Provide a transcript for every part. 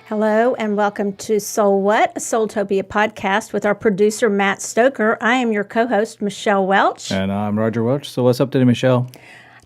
Hello and welcome to SoulWhat, a Soultopia podcast with our producer, Matt Stoker. I am your co-host, Michelle Welch. And I'm Roger Welch. So what's up today, Michelle?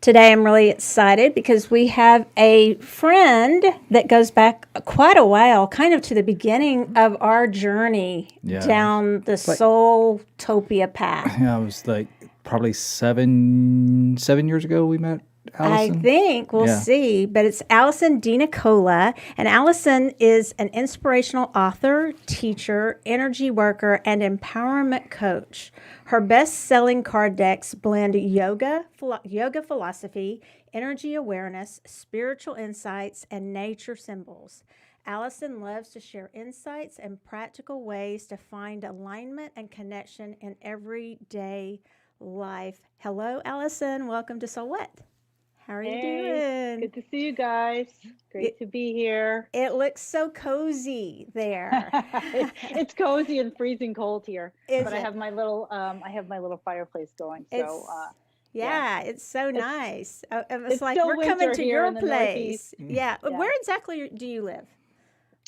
Today I'm really excited because we have a friend that goes back quite a while, kind of to the beginning of our journey down the Soultopia path. Yeah, it was like probably seven years ago we met Alison. I think we'll see, but it's Alison DeNicola, and Alison is an inspirational author, teacher, energy worker, and empowerment coach. Her best-selling card decks blend yoga philosophy, energy awareness, spiritual insights, and nature symbols. Alison loves to share insights and practical ways to find alignment and connection in everyday life. Hello, Alison. Welcome to SoulWhat. How are you doing? Good to see you guys. Great to be here. It looks so cozy there. It's cozy and freezing cold here, Is but it? I have my little fireplace going. So it's so nice. It's like still we're coming winter to here your in the place. Northeast. Yeah. Where exactly do you live?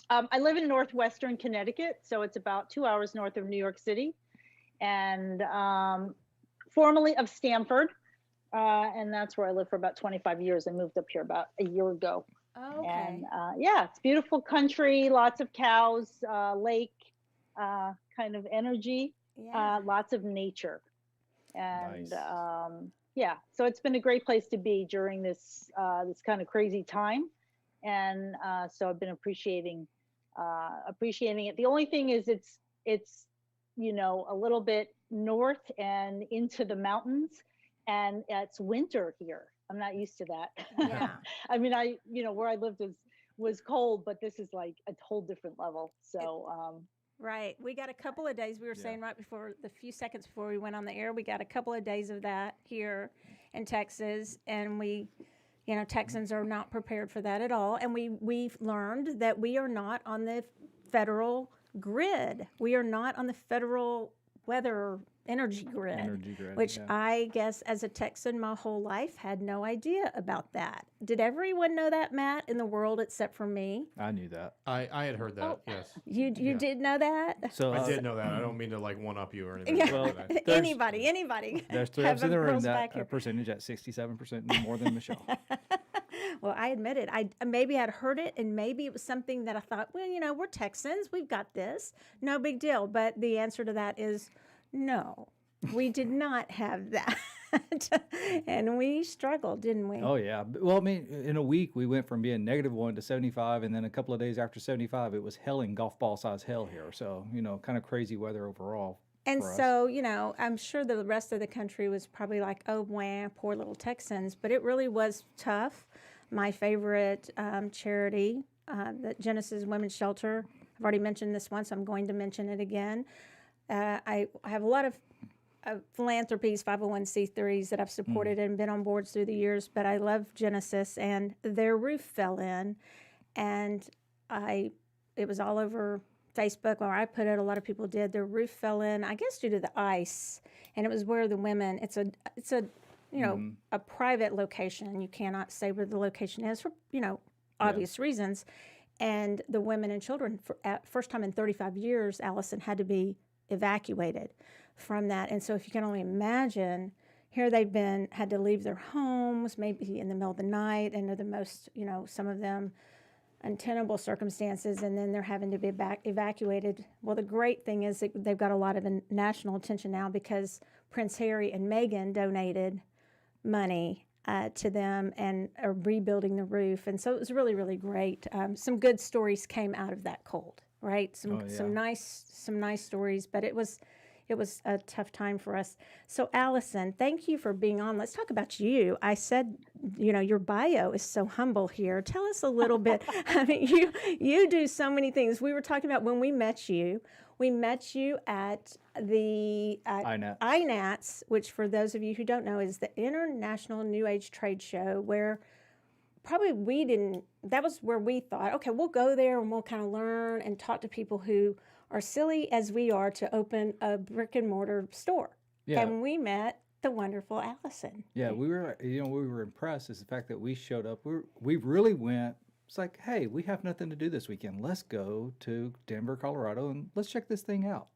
I live in northwestern Connecticut, so it's about 2 hours north of New York City, and formerly of Stamford. And that's where I lived for about 25 years. I moved up here about a year ago. Oh, okay. And it's beautiful country, lots of cows, lake, kind of energy, lots of nature. And nice. So it's been a great place to be during this kind of crazy time. And so I've been appreciating it. The only thing is it's a little bit north and into the mountains. And it's winter here. I'm not used to that. Yeah. I mean, where I lived was cold, but this is like a whole different level. So, Right. We got a couple of days. We were saying right before the few seconds before we went on the air, we got a couple of days of that here in Texas, and Texans are not prepared for that at all. And we've learned that we are not on the federal grid. We are not on the federal weather energy grid, which I guess as a Texan my whole life had no idea about that. Did everyone know that, Matt, in the world except for me? I knew that. I had heard that, yes. You did know that? So I did know that. I don't mean to one up you or anything. Yeah. Well, Anybody. There's three of us in the room that a percentage at 67% more than Michelle. Well, I admit it. I maybe I'd heard it, and maybe it was something that I thought, well, we're Texans. We've got this. No big deal. But the answer to that is no. We did not have that. And we struggled, didn't we? Oh, yeah. Well, I mean, in a week, we went from being -1 to 75, and then a couple of days after 75, it was hell in golf ball size hell here. So, kind of crazy weather overall. And so, I'm sure the rest of the country was probably like, oh, wah, poor little Texans. But it really was tough. My favorite charity, the Genesis Women's Shelter, I've already mentioned this once. I'm going to mention it again. I have a lot of philanthropies, 501c3s that I've supported and been on boards through the years, but I love Genesis, and their roof fell in, and it was all over Facebook, or I put it, a lot of people did. Their roof fell in, I guess due to the ice, and it was where the women, it's a a private location. You cannot say where the location is for, obvious reasons. And the women and children, first time in 35 years, Alison, had to be evacuated from that. And so if you can only imagine, here they've had to leave their homes, maybe in the middle of the night, under the most, some of them untenable circumstances, and then they're having to be evacuated. Well, the great thing is that they've got a lot of national attention now because Prince Harry and Meghan donated money to them and are rebuilding the roof. And so it was really, really great. Some good stories came out of that cold, right? Some nice stories, but it was a tough time for us. So Alison, thank you for being on. Let's talk about you. I said, your bio is so humble here. Tell us a little bit. I mean, you do so many things. We were talking about when we met you. We met you at the INATS, which for those of you who don't know is the International New Age Trade Show, where probably that was where we thought, okay, we'll go there and we'll kind of learn and talk to people who are silly as we are to open a brick and mortar store. Yeah. And we met the wonderful Alison. Yeah, we were impressed is the fact that we showed up. We really went It's like, hey, we have nothing to do this weekend. Let's go to Denver, Colorado, and let's check this thing out.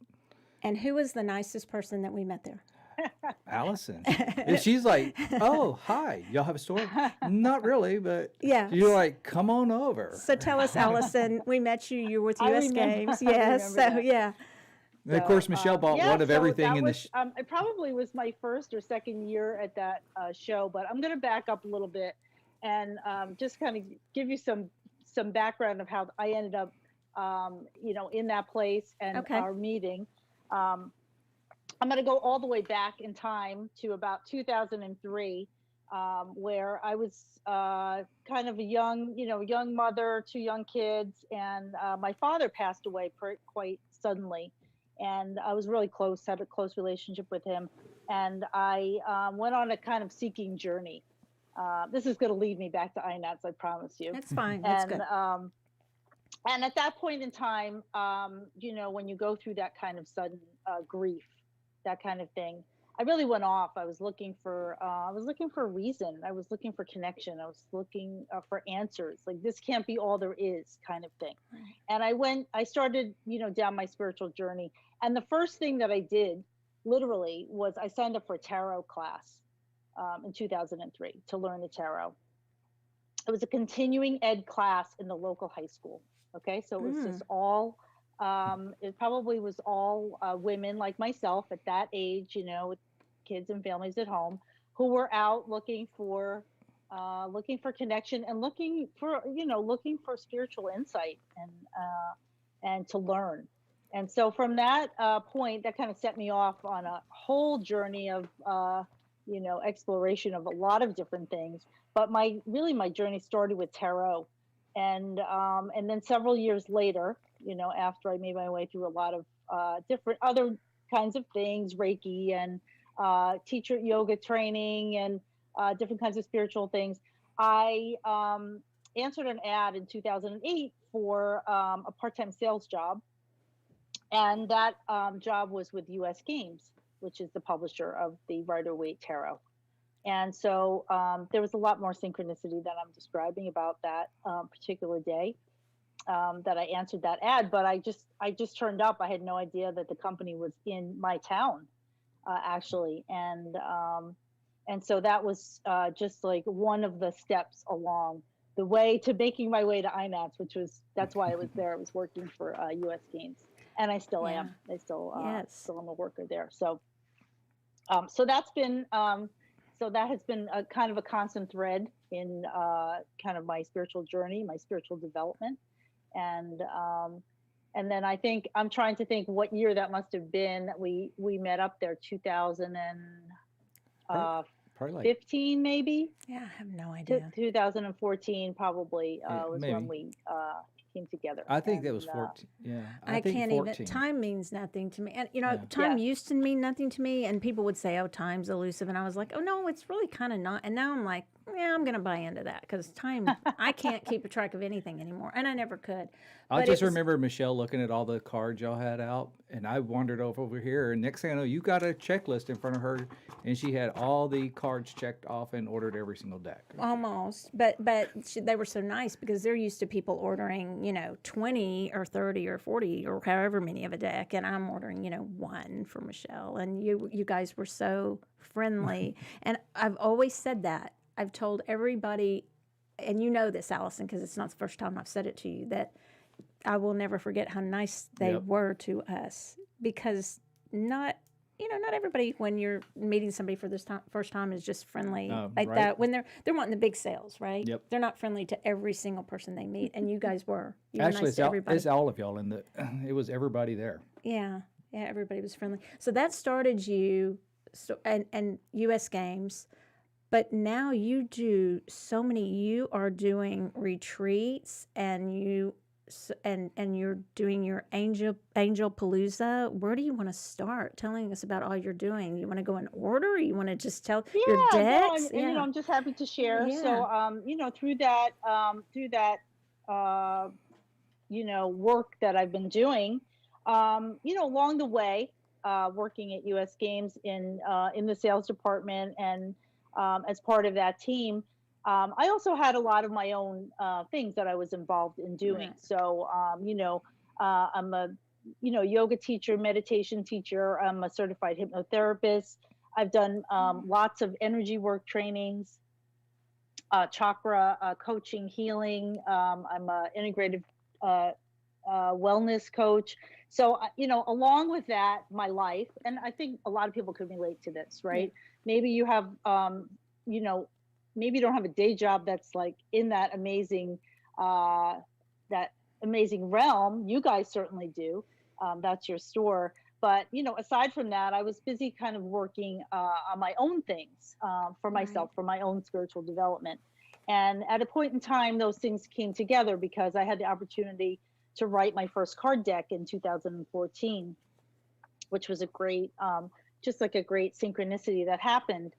And who was the nicest person that we met there? Allison. And she's like, oh, hi. Y'all have a story? Not really, but Yeah. you're like, come on over. So tell us, Allison, we met you. You were with I US remember- Games. I Yes. remember So, that. yeah. And of course, Michelle bought yeah, one of so everything that in the. was, it probably was my first or second year at that show, but I'm going to back up a little bit and just kind of give you some background of how I ended up, in that place and Okay. our meeting. I'm going to go all the way back in time to about 2003, where I was kind of a young mother, 2 young kids, and my father passed away quite suddenly, and I was really close, had a close relationship with him, and I went on a kind of seeking journey. This is going to lead me back to INATS, I promise you. That's fine. That's And good. and at that point in time, when you go through that kind of sudden grief, that kind of thing, I really went off. I was looking for a reason. I was looking for connection. I was looking for answers. Like, this can't be all there is, kind of thing. Right. And I started, down my spiritual journey. And the first thing that I did, literally, was I signed up for a tarot class in 2003 to learn the tarot. It was a continuing ed class in the local high school. Okay, so it was just all. It probably was all women like myself at that age, with kids and families at home, who were out looking for connection and looking for spiritual insight and to learn. And so from that point, that kind of set me off on a whole journey of exploration of a lot of different things. But my journey started with tarot, and then several years later, after I made my way through a lot of different other kinds of things, Reiki and teacher yoga training and different kinds of spiritual things, I answered an ad in 2008 for a part-time sales job. And that job was with US Games, which is the publisher of the Rider-Waite Tarot. And so there was a lot more synchronicity that I'm describing about that particular day. That I answered that ad, but I just turned up. I had no idea that the company was in my town, actually, and so that was just like one of the steps along the way to making my way to INATS, that's why I was there. I was working for US Games, and I still am. I still am a worker there. So that's been that has been a kind of a constant thread in kind of my spiritual journey, my spiritual development. And then I think I'm trying to think what year that must have been that we met up there, 2015 Probably like, maybe. Yeah, I have no idea. 2014 probably was maybe. when we came together. I think that And, was 14. Yeah. I think can't 14. even. Time means nothing to me, and Yeah. time Yeah. used to mean nothing to me. And people would say, "Oh, time's elusive," and I was like, "Oh no, it's really kind of not." And now I'm like, "Yeah, I'm gonna buy into that because time. I can't keep a track of anything anymore, and I never could." I But just it was- remember Michelle looking at all the cards y'all had out, and I wandered over here. And next thing I know, you got a checklist in front of her, and she had all the cards checked off and ordered every single deck. Almost, but they were so nice because they're used to people ordering 20 or 30 or 40 or however many of a deck, and I'm ordering 1 for Michelle, and you guys were so friendly. And I've always said that. I've told everybody, and you know this, Allison, because it's not the first time I've said it to you, that I will never forget how nice they Yep. were to us, because not everybody, when you're meeting somebody for this first time, is just friendly like right. that. When they're wanting the big sales, right? Yep. They're not friendly to every single person they meet, and you guys were. You were Actually, nice to everybody. it's all of y'all, and it was everybody there. Yeah, everybody was friendly. So that started you, and U.S. Games, but now you do so many. You are doing retreats, and you're doing your Angel Palooza. Where do you want to start telling us about all you're doing? You want to go in order, or you want to just tell your No, decks? and, I'm just happy to share. Yeah. So, through that, work that I've been doing, along the way, working at US Games in the sales department and as part of that team, I also had a lot of my own things that I was involved in doing. Right. So, I'm a, yoga teacher, meditation teacher. I'm a certified hypnotherapist. I've done lots of energy work trainings, chakra coaching, healing. I'm a integrative uh, wellness coach. So, along with that, my life, and I think a lot of people could relate to this, Yeah. right? Maybe you have, you know, maybe you don't have a day job that's like in uh, that amazing realm. You guys certainly do. That's your store. But, aside from that, I was busy kind of working on my own things for Right. myself, for my own spiritual development. And at a point in time, those things came together because I had the opportunity to write my first card deck in 2014, which was a great, just like a great synchronicity that happened.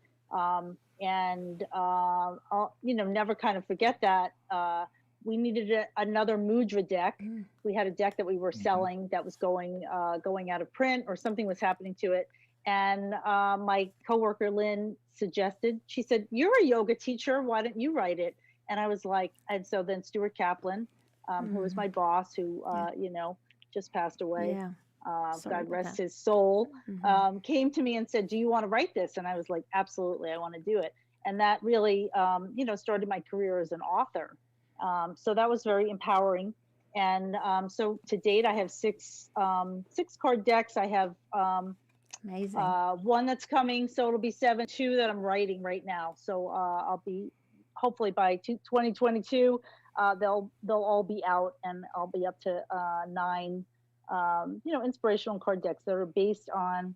And I'll, never kind of forget that. We needed another mudra deck. Mm. We had a deck that we were selling that was going out of print, or something was happening to it. And my coworker Lynn suggested, she said, "You're a yoga teacher. Why don't you write it?" And I was like, and so then Stuart Kaplan, who was my boss, who just passed away. Yeah. Sorry God about rest that. his soul, Mhm. came to me and said, "Do you want to write this?" And I was like, "Absolutely, I want to do it." And that really, started my career as an author. So that was very empowering. And so to date, I have six card decks. I have Amazing. one that's coming, so it'll be seven. Two that I'm writing right now. So I'll be, hopefully by 2022, they'll all be out, and I'll be up to nine, inspirational card decks that are based on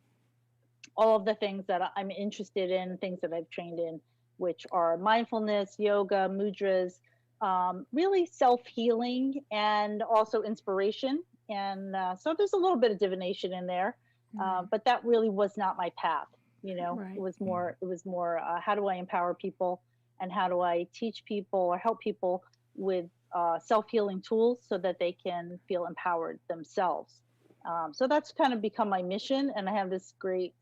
all of the things that I'm interested in, things that I've trained in, which are mindfulness, yoga, mudras, really self healing, and also inspiration. And so there's a little bit of divination in there, Right. but that really was not my path. It Right. was more. It was more. How do I empower people, and how do I teach people or help people with self healing tools so that they can feel empowered themselves. So that's kind of become my mission, and I have this great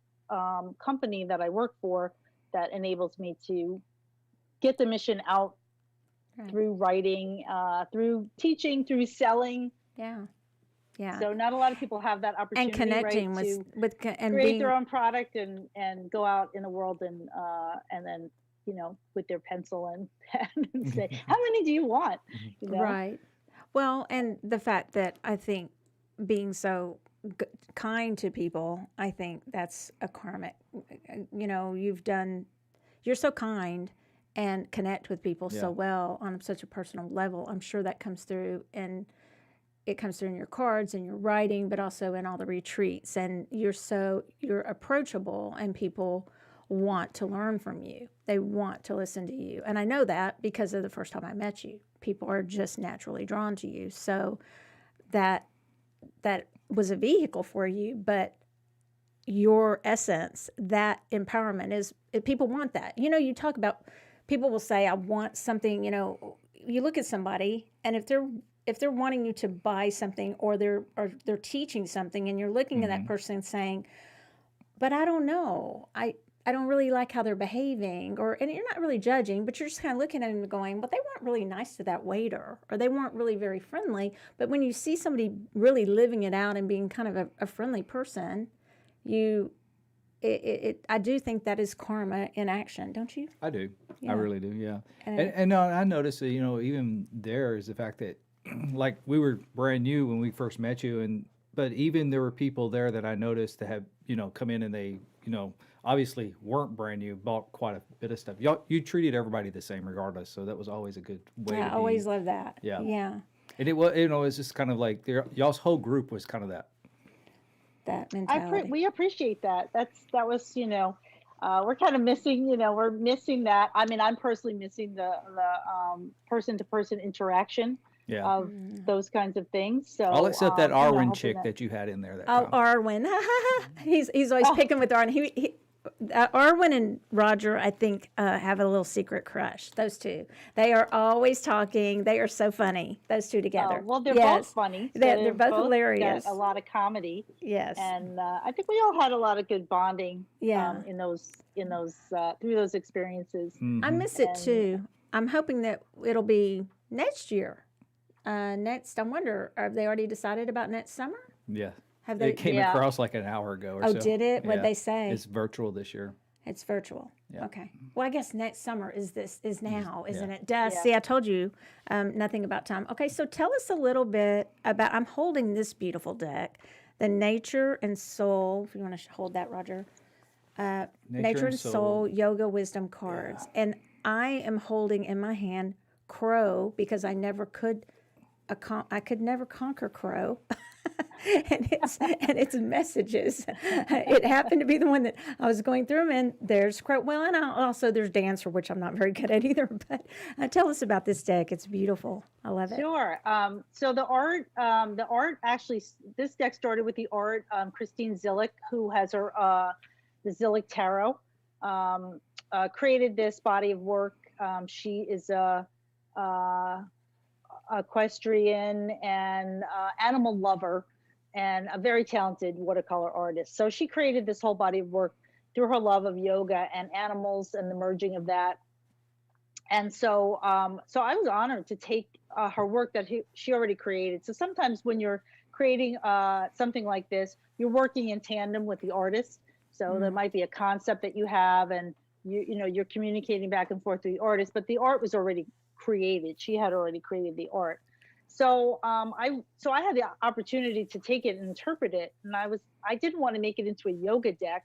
company that I work for that enables me to get the mission out Right. through writing, through teaching, through selling. Yeah. Yeah. So not a lot of people have that And opportunity, right, connecting to and create their being own product and go out in the world and then with their pencil and pen and say, how many do you want? You know? right. Well, and the fact that I think being so kind to people, I think that's a karmic. You're so kind and connect with people so Yeah. well on such a personal level. I'm sure that comes through, and it comes through in your cards and your writing, but also in all the retreats. And you're approachable, and people want to learn from you. They want to listen to you. And I know that because of the first time I met you. People are just naturally drawn to you. So that was a vehicle for you, but your essence, that empowerment people want that. You talk about, people will say, I want something, you look at somebody, and if they're wanting you to buy something, or they're teaching something, and you're looking at that person and saying, but I don't know, I don't really like how they're behaving, and you're not really judging, but you're just kind of looking at them going, well, they weren't really nice to that waiter, or they weren't really very friendly. But when you see somebody really living it out and being kind of a friendly person, I do think that is karma in action, don't you? I do. Yeah. I really do. Yeah. And And I noticed that, even there is the fact that, like, we were brand new when we first met you, but even there were people there that I noticed that have, come in, and they, obviously weren't brand new, bought quite a bit of stuff. You treated everybody the same regardless. So that was always a good way I to always be. love that. Yeah. Yeah. And it was, it's just kind of like y'all's whole group was kind of that. That mentality. We appreciate that. That was, we're kind of missing, we're missing that. I mean, I'm personally missing the person to person interaction Yeah. of those kinds of things. So All except that Arwen hoping chick that- that you had in there that Oh, time. Arwen. He's always picking with Arwen. Arwen and Roger, I think, have a little secret crush. Those two. They are always talking. They are so funny, those two together. well, they're Yes. both funny. So They're both got hilarious. a lot of comedy, Yes. and I think we all had a lot of good bonding. Yeah. In those through those experiences. I miss it And- too. I'm hoping that it'll be next year. I wonder, have they already decided about next summer? Yeah. Have It they? came Yeah. across like an hour ago or Oh, so. did it? What'd Yeah. they say? It's virtual this year. It's virtual. Yeah. Okay. Well, I guess next summer is now, isn't yeah. it? Duh. Yeah. See, I told you nothing about time. Okay, so tell us a little bit about. I'm holding this beautiful deck, the Nature and Soul. If you want to hold that, Roger. Nature and Soul Yoga Wisdom cards, and I am holding in my hand Crow because I never could. I could never conquer Crow. and it's messages. It happened to be the one that I was going through them, and there's Crow. Well, and also there's Dancer, which I'm not very good at either. But tell us about this deck. It's beautiful. I love it. Sure. So the art actually, this deck started with the art. Christine Zillick, who has her the Zillick Tarot, created this body of work. She is a equestrian and animal lover, and a very talented watercolor artist. So she created this whole body of work through her love of yoga and animals and the merging of that. And so, so I was honored to take her work that she already created. So sometimes when you're creating something like this, you're working in tandem with the artist. So there might be a concept that you have, and you're communicating back and forth with the artist, but the art was already created. She had already created the art. So I had the opportunity to take it and interpret it, and I didn't want to make it into a yoga deck.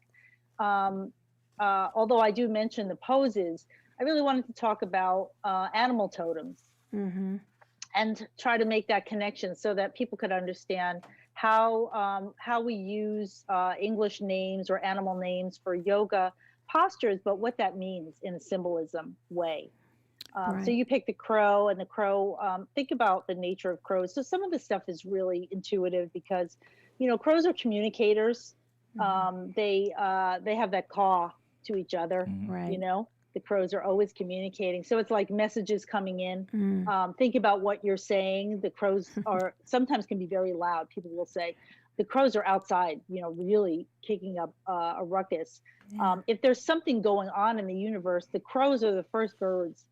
Although I do mention the poses, I really wanted to talk about animal totems and try to make that connection so that people could understand how we use English names or animal names for yoga postures, but what that means in a symbolism way. So you pick the crow, and the crow, think about the nature of crows. So some of the stuff is really intuitive because, crows are communicators. They have that caw to each other, Right. The crows are always communicating. So it's like messages coming in. Think about what you're saying. The crows are sometimes can be very loud. People will say the crows are outside, really kicking up a ruckus. If there's something going on in the universe, the crows are the first birds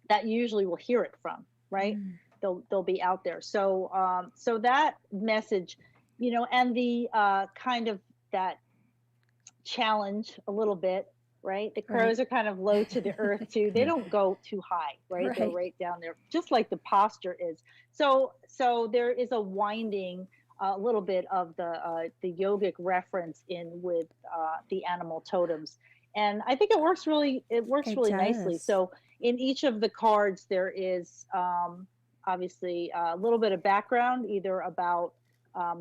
that usually will hear it from, right? They'll be out there. So so that message, and the kind of that challenge a little bit, right? The crows are kind of low to the earth too. They don't go too high, right? They're right down there, just like the posture is. So there is a winding a little bit of the yogic reference in with the animal totems. And I think it works really nicely. So in each of the cards, there is obviously a little bit of background, either about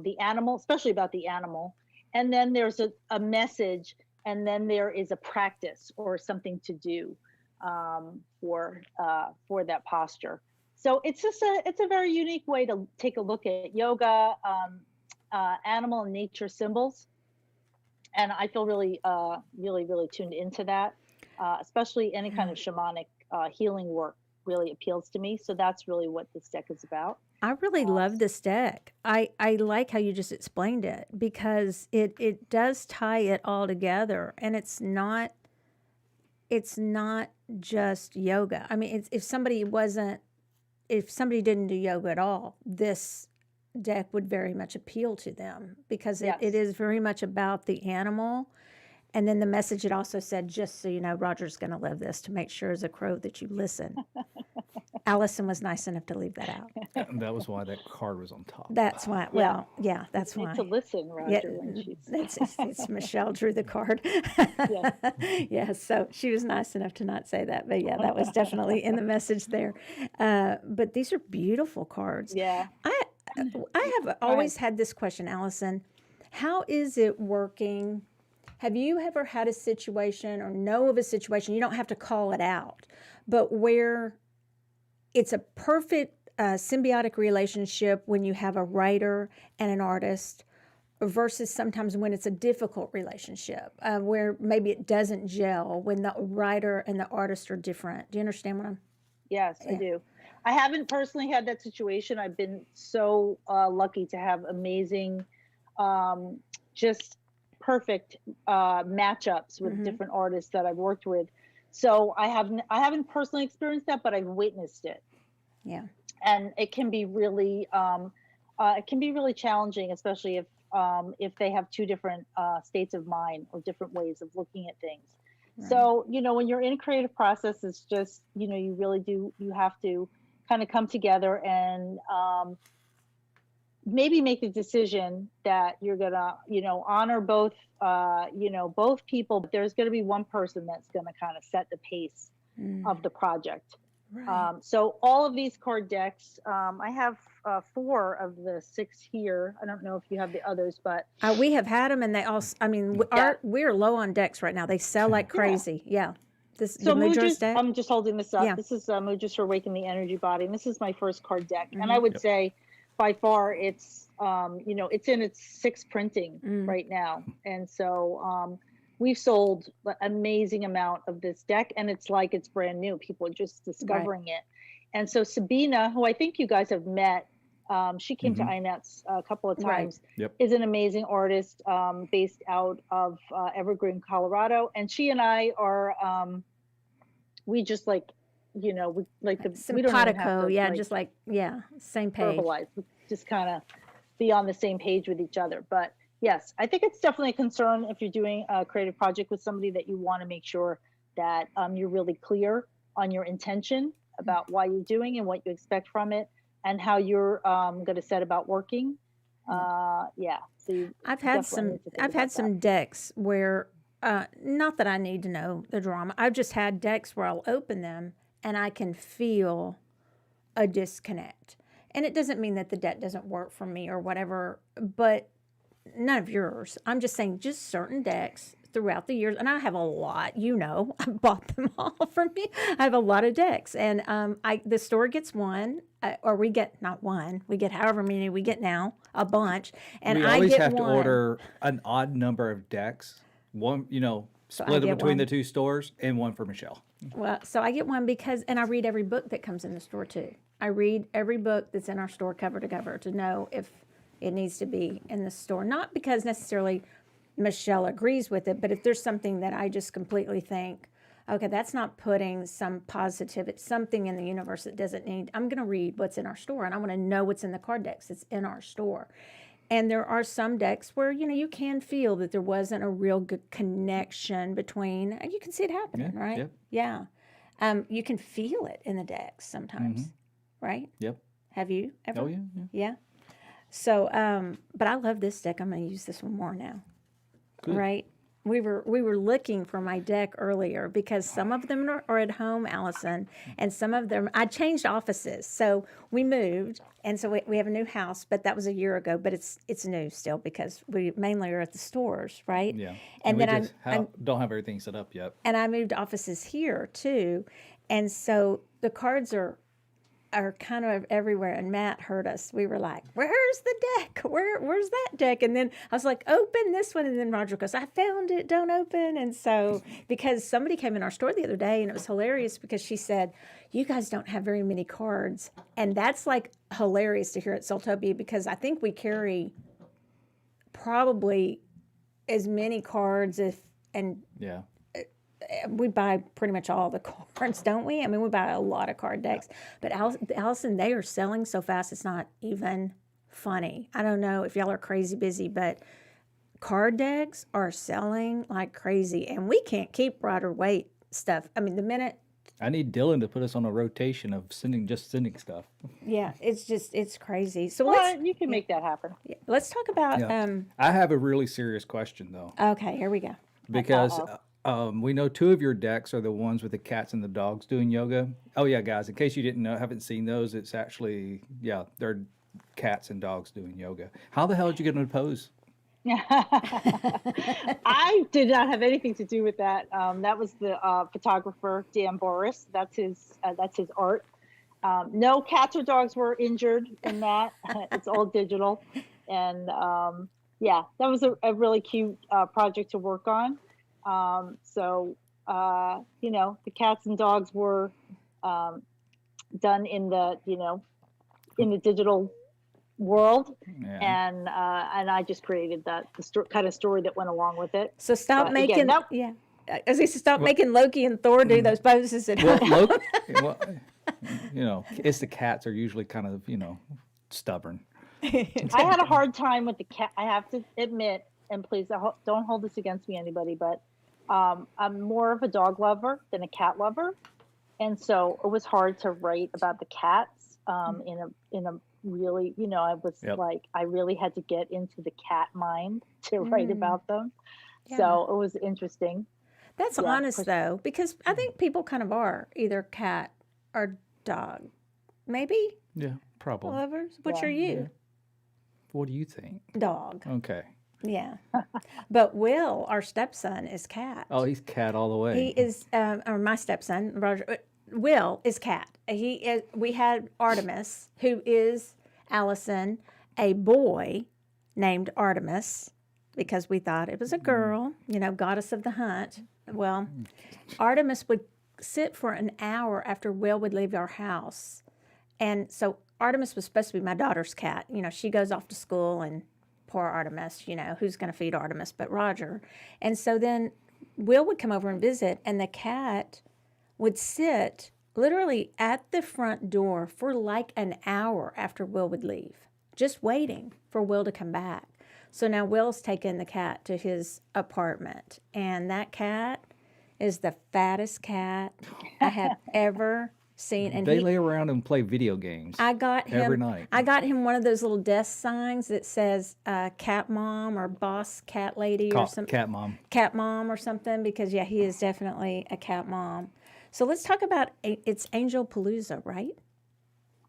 the animal, especially about the animal. And then there's a message, and then there is a practice or something to do for that posture. So it's just it's a very unique way to take a look at yoga, animal and nature symbols. And I feel really tuned into that, especially any kind of shamanic healing work really appeals to me. So that's really what this deck is about. I really love this deck. I like how you just explained it because it does tie it all together, and it's not just yoga. I mean, if somebody didn't do yoga at all, this deck would very much appeal to them because it is very much about the animal. And then the message, it also said, just so you know, Roger's going to love this, to make sure as a crow that you listen. Allison was nice enough to leave that out. That was why that card was on top. That's why. Well, yeah, that's You why. need to listen, Roger, when she's It's Michelle drew the card. Yeah, so she was nice enough to not say that, but yeah, that was definitely in the message there. But these are beautiful cards. Yeah. I have always had this question, Allison. How is it working? Have you ever had a situation or know of a situation, you don't have to call it out, but where it's a perfect symbiotic relationship when you have a writer and an artist versus sometimes when it's a difficult relationship where maybe it doesn't gel when the writer and the artist are different? Do you understand what I'm? Yes, I do. I haven't personally had that situation. I've been so lucky to have amazing, just perfect matchups with different artists that I've worked with. So I haven't personally experienced that, but I've witnessed it. Yeah. And it can be really challenging, especially if they have two different states of mind or different ways of looking at things. Right. So, when you're in a creative process, it's just, you have to kind of come together and maybe make the decision that you're gonna, honor both, both people, but there's gonna be one person that's gonna kind of set the pace of the project. Right. So all of these card decks, I have 4 of the 6 here. I don't know if you have the others, but We have had them, and they all. I mean, we're low on decks right now. They sell like crazy. Yeah. This so the Mudras deck. I'm just holding this up. Yeah. This is Mudras for Awakening the Energy Body, and this is my first card deck. And Mm-hmm. I would say, by far, it's it's in its 6th printing right now, and so we've sold an amazing amount of this deck, and it's like it's brand new. People are just discovering it. And so Sabina, who I think you guys have met, she came to INETS a couple of times, is an amazing artist based out of Evergreen, Colorado. And she and I are, we just we don't even have Simpatico, to, just same page. verbalize, we just kind of be on the same page with each other. But yes, I think it's definitely a concern if you're doing a creative project with somebody that you want to make sure that you're really clear on your intention about why you're doing and what you expect from it and how you're going to set about working. So I've had some decks where, not that I need to know the drama. I've just had decks where I'll open them and I can feel a disconnect. And it doesn't mean that the deck doesn't work for me or whatever, but none of yours. I'm just saying just certain decks throughout the years. And I have a lot, I bought them all from me. I have a lot of decks. And the store gets one, or we get not one, we get however many we get now, a bunch. And we I always get have one. to order an odd number of decks. One, split it between the 2 stores, and one for Michelle. Well, so I get one and I read every book that comes in the store too. I read every book that's in our store cover to cover to know if it needs to be in the store. Not because necessarily Michelle agrees with it, but if there's something that I just completely think, okay, that's not putting some positive, it's something in the universe that doesn't need, I'm going to read what's in our store, and I want to know what's in the card decks that's in our store. And there are some decks where, you can feel that there wasn't a real good connection between, you can see it happening, right? Yeah. You can feel it in the decks sometimes, right? Yep. Have you ever? Oh, yeah. Yeah. So, but I love this deck. I'm going to use this one more now. Good. Right? We were looking for my deck earlier because some of them are at home, Allison, and some of them, I changed offices. So we moved, and so we have a new house, but that was a year ago, but it's new still because we mainly are at the stores, right? Yeah. And we then just don't have everything set up yet. and I moved offices here too. And so the cards are kind of everywhere, and Matt heard us. We were like, where's the deck? Where's that deck? And then I was like, open this one. And then Roger goes, I found it, don't open. And so, because somebody came in our store the other day, and it was hilarious because she said, you guys don't have very many cards. And that's like hilarious to hear at Soultopia, because I think we carry probably as many cards Yeah. we buy pretty much all the cards, don't we? I mean, we buy a lot of card decks. But Allison, they are selling so fast, it's not even funny. I don't know if y'all are crazy busy, but card decks are selling like crazy. And we can't keep Rider Waite stuff. I mean, the minute... I need Dylan to put us on a rotation of sending stuff. Yeah, it's crazy. So you can make that happen. let's talk about... I have a really serious question, though. Okay, here we go. Because... we know 2 of your decks are the ones with the cats and the dogs doing yoga. Oh yeah, guys, in case you didn't know, haven't seen those, it's actually, they're cats and dogs doing yoga. How the hell did you get into pose? I did not have anything to do with that. That was the photographer, Dan Boris. That's his art. No cats or dogs were injured in that. It's all digital. And that was a really cute project to work on. The cats and dogs were done in the digital world, and I just created the kind of story that went along with it. So stop making... Again, As he stop making Loki and Thor do those poses at Well, home. Loki, well, it's the cats are usually kind of, stubborn. I had a hard time with the cat. I have to admit, and please don't hold this against me, anybody, but I'm more of a dog lover than a cat lover, and so it was hard to write about the cats in a really, I was Yep. like, I really had to get into the cat mind to write about them. Yeah. So it was interesting. That's Yeah, honest though, because I think people kind of are either cat or dog. Maybe Yeah, probably. lovers. Which Yeah. are you? What do you think? Dog. Okay. Yeah. But Will, our stepson, is cat. Oh, he's cat all the way. He is, or my stepson, Roger. Will is cat. He is. We had Artemis, who is Allison, a boy named Artemis, because we thought it was a girl, goddess of the hunt. Well, Artemis would sit for an hour after Will would leave our house, and so Artemis was supposed to be my daughter's cat. She goes off to school, and poor Artemis, who's going to feed Artemis but Roger. And so then Will would come over and visit, and the cat would sit literally at the front door for like an hour after Will would leave, just waiting for Will to come back. So now Will's taken the cat to his apartment, and that cat is the fattest cat I have ever seen. And They lay around and play video games. I got him every night. I got him one of those little desk signs that says cat mom or boss cat lady or something. Cat mom. Or something, because he is definitely a cat mom. So let's talk about it's Angel Palooza, right?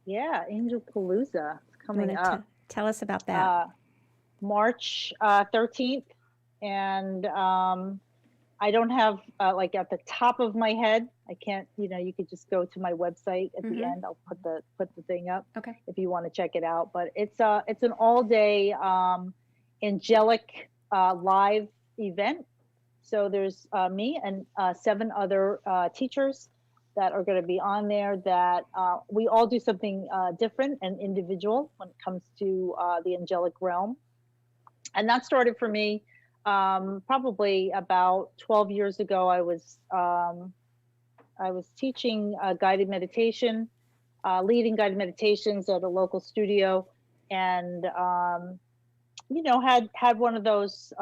Yeah, Angel Palooza is coming up. Tell us about that. March 13th, and I don't have like at the top of my head. I can't. You could just go to my website at the end. I'll put the thing up. Okay. If you want to check it out. But it's an all day angelic live event. So there's me and 7 other teachers that are going to be on there. That we all do something different and individual when it comes to the angelic realm. And that started for me probably about 12 years ago. I was teaching guided meditation, leading guided meditations at a local studio, and had one of those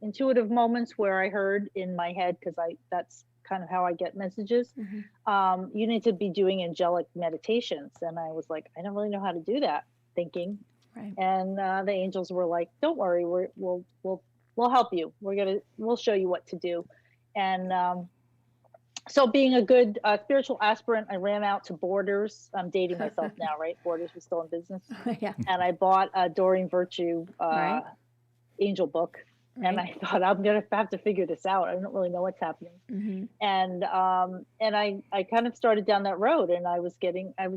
intuitive moments where I heard in my head, because that's kind of how I get messages. You need to be doing angelic meditations, and I was like, I don't really know how to do that, thinking. Right. And the angels were like, "Don't worry, we'll help you. We'll show you what to do." And so, being a good spiritual aspirant, I ran out to Borders. I'm dating myself now, right? Borders was still in business, Yeah. and I bought a Doreen Virtue angel book. Right. And I thought, I'm gonna have to figure this out. I don't really know what's happening. And I kind of started down that road, and I would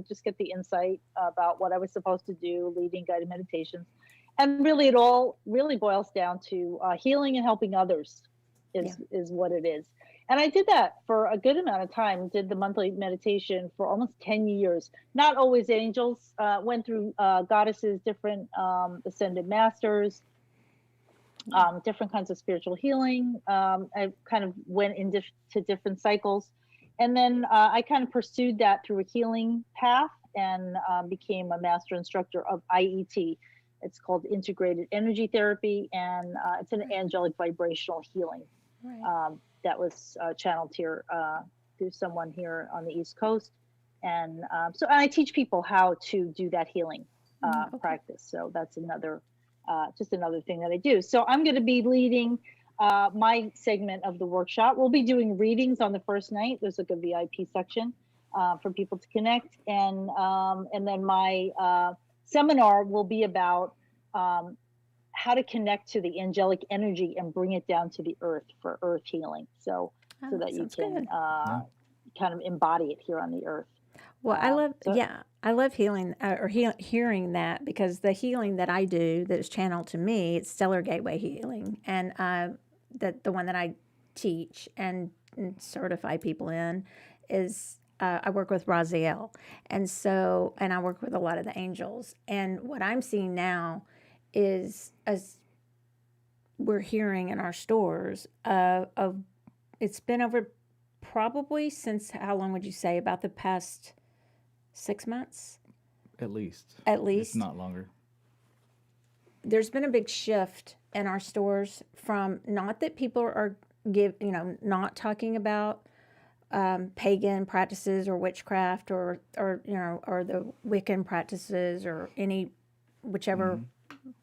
just get the insight about what I was supposed to do, leading guided meditations. And really, it all really boils down to healing and helping others is what it is. And I did that for a good amount of time, did the monthly meditation for almost 10 years. Not always angels, went through goddesses, different ascended masters, different kinds of spiritual healing. I kind of went into different cycles. And then I kind of pursued that through a healing path and became a master instructor of IET. It's called Integrated Energy Therapy, and it's an angelic vibrational healing. Right. That was channeled here through someone here on the East Coast. And so I teach people how to do that healing practice. So that's just another thing that I do. So I'm going to be leading my segment of the workshop. We'll be doing readings on the first night. There's like a VIP section for people to connect. And then my seminar will be about how to connect to the angelic energy and bring it down to the earth for earth healing. So that you can kind of embody it here on the earth. Well, I love healing hearing that, because the healing that I do that is channeled to me, it's stellar gateway healing, and the one that I teach and certify people in is I work with Raziel, and I work with a lot of the angels, and what I'm seeing now is, as we're hearing in our stores, of it's been over probably since, how long would you say, about the past 6 months At least. at If least. not longer. There's been a big shift in our stores from, not that people are not talking about pagan practices or witchcraft or or the Wiccan practices or any whichever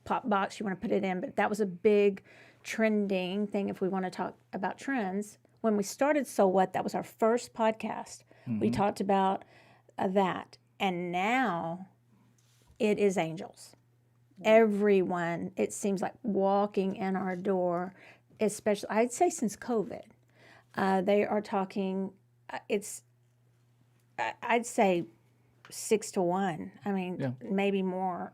pop box you want to put it in, but that was a big trending thing. If we want to talk about trends, when we started SoulWhat, that was our first podcast. We talked about that, and now it is angels. Everyone, it seems like, walking in our door, especially I'd say since COVID, they are talking. I'd say 6 to 1. I mean, Yeah. maybe more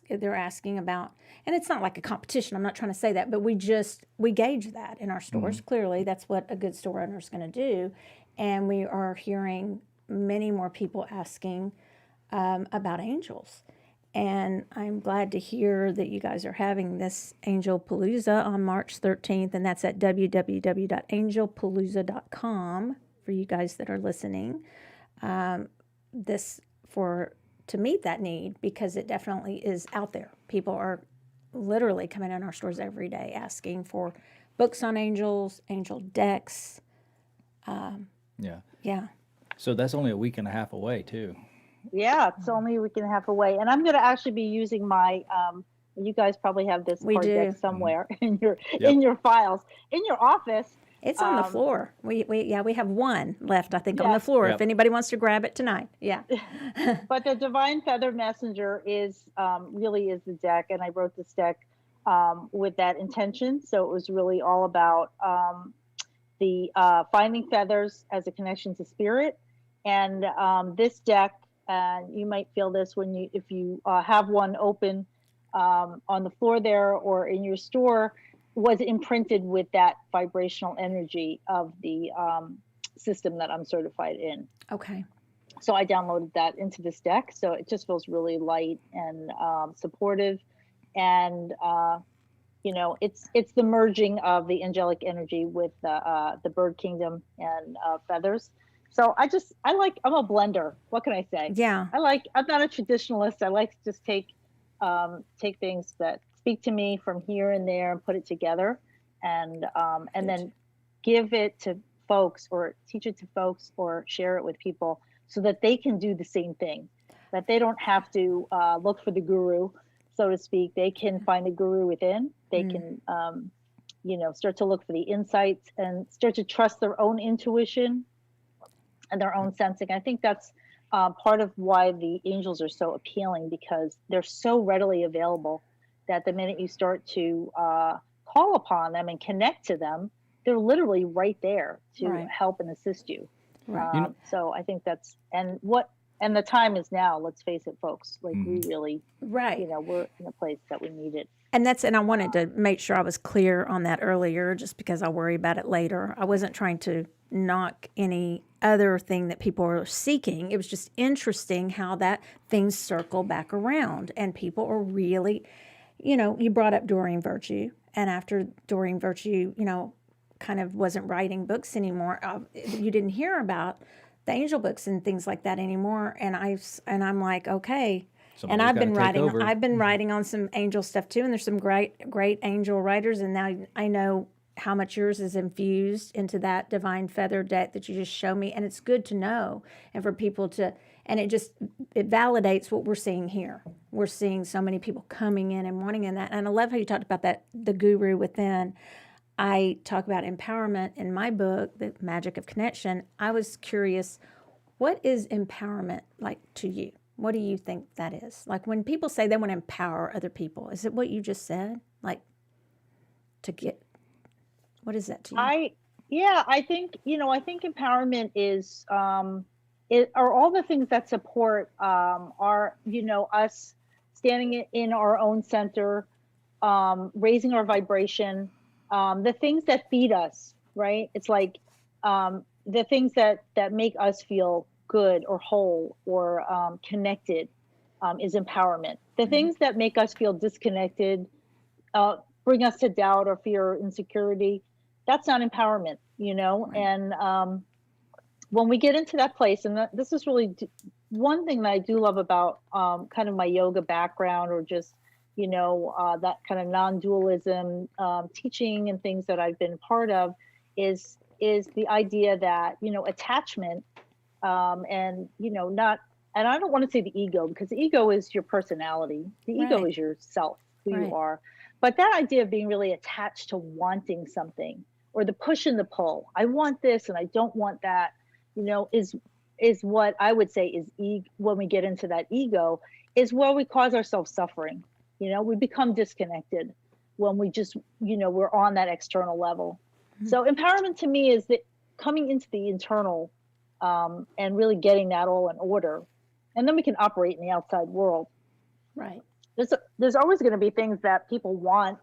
they're asking about, and it's not like a competition. I'm not trying to say that, but we gauge that in our stores. Clearly, that's what a good store owner is going to do, and we are hearing many more people asking about angels. And I'm glad to hear that you guys are having this Angel Palooza on March 13th, and that's at www.angelpalooza.com for you guys that are listening. To meet that need, because it definitely is out there. People are literally coming in our stores every day asking for books on angels, angel decks. Yeah. Yeah. So that's only a week and a half away too. Yeah, it's only a week and a half away, and I'm going to actually be using my. You guys probably have this We card do. deck somewhere in your Yep. files in your office. It's on the floor. We have one left, I think, on the Yes. floor. Yep. If anybody wants to grab it tonight. Yeah. But the Divine Feather Messenger is really is the deck, and I wrote this deck with that intention. So it was really all about the finding feathers as a connection to spirit, and this deck. And you might feel this if you have one open on the floor there or in your store, was imprinted with that vibrational energy of the system that I'm certified in. Okay. So I downloaded that into this deck. So it just feels really light and supportive. And, it's the merging of the angelic energy with the bird kingdom and feathers. So I'm a blender. What can I say? Yeah. I'm not a traditionalist. I like to just take things that speak to me from here and there and put it together, and then give it to folks or teach it to folks or share it with people so that they can do the same thing, that they don't have to look for the guru, so to speak. They can find the guru within. They can, start to look for the insights and start to trust their own intuition and their own sensing. I think that's part of why the angels are so appealing, because they're so readily available that the minute you start to call upon them and connect to them, they're literally right there to help and assist you. Right. So I think that's, and the time is now, let's face it, folks, like we really, Right. we're in a place that we need it. And I wanted to make sure I was clear on that earlier, just because I'll worry about it later. I wasn't trying to knock any other thing that people are seeking. It was just interesting how that things circle back around, and people are really, you brought up Doreen Virtue, and after Doreen Virtue, kind of wasn't writing books anymore, you didn't hear about the angel books and things like that anymore. And I'm like, okay. Somebody's And I've gotta been take writing. over. I've been writing on some angel stuff too, and there's some great angel writers. And now I know how much yours is infused into that divine feather deck that you just show me, and it's good to know, and for people to, and it validates what we're seeing here. We're seeing so many people coming in and wanting in that, and I love how you talked about that, the guru within. I talk about empowerment in my book, The Magic of Connection. I was curious, what is empowerment like to you? What do you think that is? Like when people say they want to empower other people, is it what you just said? Like to get, what is that to you? I think empowerment is are all the things that support our, us standing in our own center, raising our vibration, the things that feed us, right? It's like the things that make us feel good or whole or connected is empowerment. The things that make us feel disconnected, bring us to doubt or fear or insecurity, that's not empowerment. you know, Right. and when we get into that place, and this is really one thing that I do love about kind of my yoga background, or just, you know, that kind of non-dualism teaching and things that I've been part of, is the idea that, you know, attachment, and, you know, not, and I don't want to say the ego, because the ego is your personality. The ego Right. is yourself, who you Right. are. But that idea of being really attached to wanting something, or the push and the pull, I want this and I don't want that, you know, is what I would say is when we get into that ego, is where we cause ourselves suffering. You know, we become disconnected when we just, you know, we're on that external level. So empowerment to me is that coming into the internal, and really getting that all in order, and then we can operate in the outside world. Right. There's always going to be things that people want.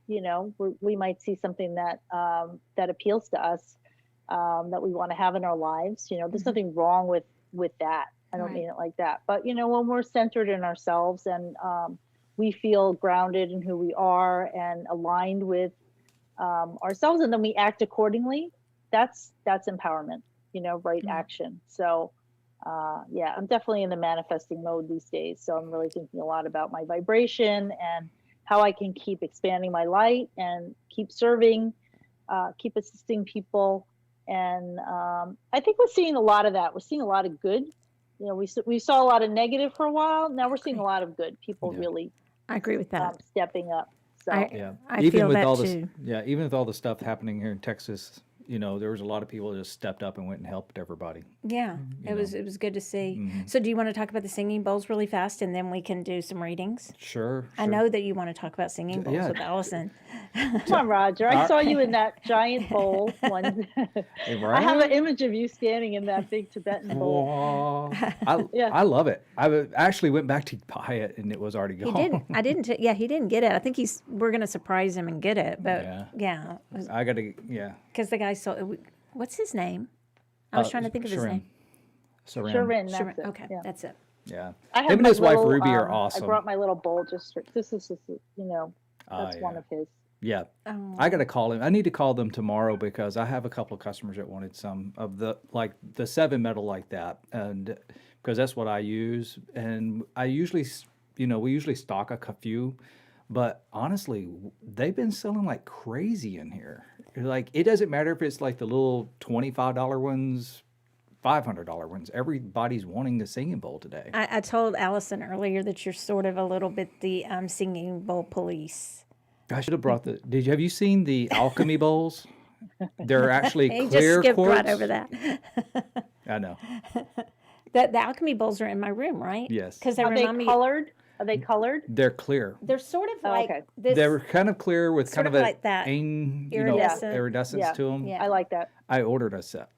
You know, we might see something that that appeals to us, that we want to have in our lives. You know, there's nothing wrong with that. I don't Right. mean it like that. But, you know, when we're centered in ourselves, and we feel grounded in who we are and aligned with ourselves, and then we act accordingly, that's empowerment, you know, right action. So yeah, I'm definitely in the manifesting mode these days. So I'm really thinking a lot about my vibration and how I can keep expanding my light and keep serving, keep assisting people. And I think we're seeing a lot of that. We're seeing a lot of good. You know, we saw a lot of negative for a while. Now we're seeing a lot of good. People Yeah. really I agree with that. stepping up. So Yeah. I even feel with that all too. even with all the stuff happening here in Texas, you know, there was a lot of people that just stepped up and went and helped everybody. Yeah, it was good to see. So do you want to talk about the singing bowls really fast, and then we can do some readings? Sure. I know that you want to talk about singing bowls yeah. with Allison. come on, Roger. I saw you in that giant bowl one. I have an image of you standing in that big Tibetan bowl. Yeah. I love it. Actually went back to buy it and it was already He gone. didn't. I didn't. Yeah, he didn't get it. I think we're gonna surprise him and get it. But Yeah. yeah, I got to, yeah. because the guy saw. What's his name? I was trying to think of his Sharim. name. Sharon, that's Sharon. it. Okay, Yeah. that's it. Yeah. I have Him and my his wife little, Ruby are awesome. I brought my little bowl just for this is you know, Ah, that's one yeah. of his. Yeah. Oh. I got to call him. I need to call them tomorrow because I have a couple of customers that wanted some of the 7 metal like that, and because that's what I use. And I usually, you know, we usually stock a few, but honestly, they've been selling like crazy in here. Like it doesn't matter if it's like the little $25 ones, $500 ones. Everybody's wanting the singing bowl today. I told Allison earlier that you're sort of a little bit the singing bowl police. I should have brought the. Have you seen the alchemy bowls? They're actually He just clear skipped quartz. right over that. I know. The alchemy bowls are in my room, right? Yes. Because they Are they remind me. colored? Are they colored? They're clear. They're sort of Oh, like okay. this. They were kind of clear with Sort kind of of a like that iridescent- iridescence Yeah. to them. Yeah. I like that. I ordered a set.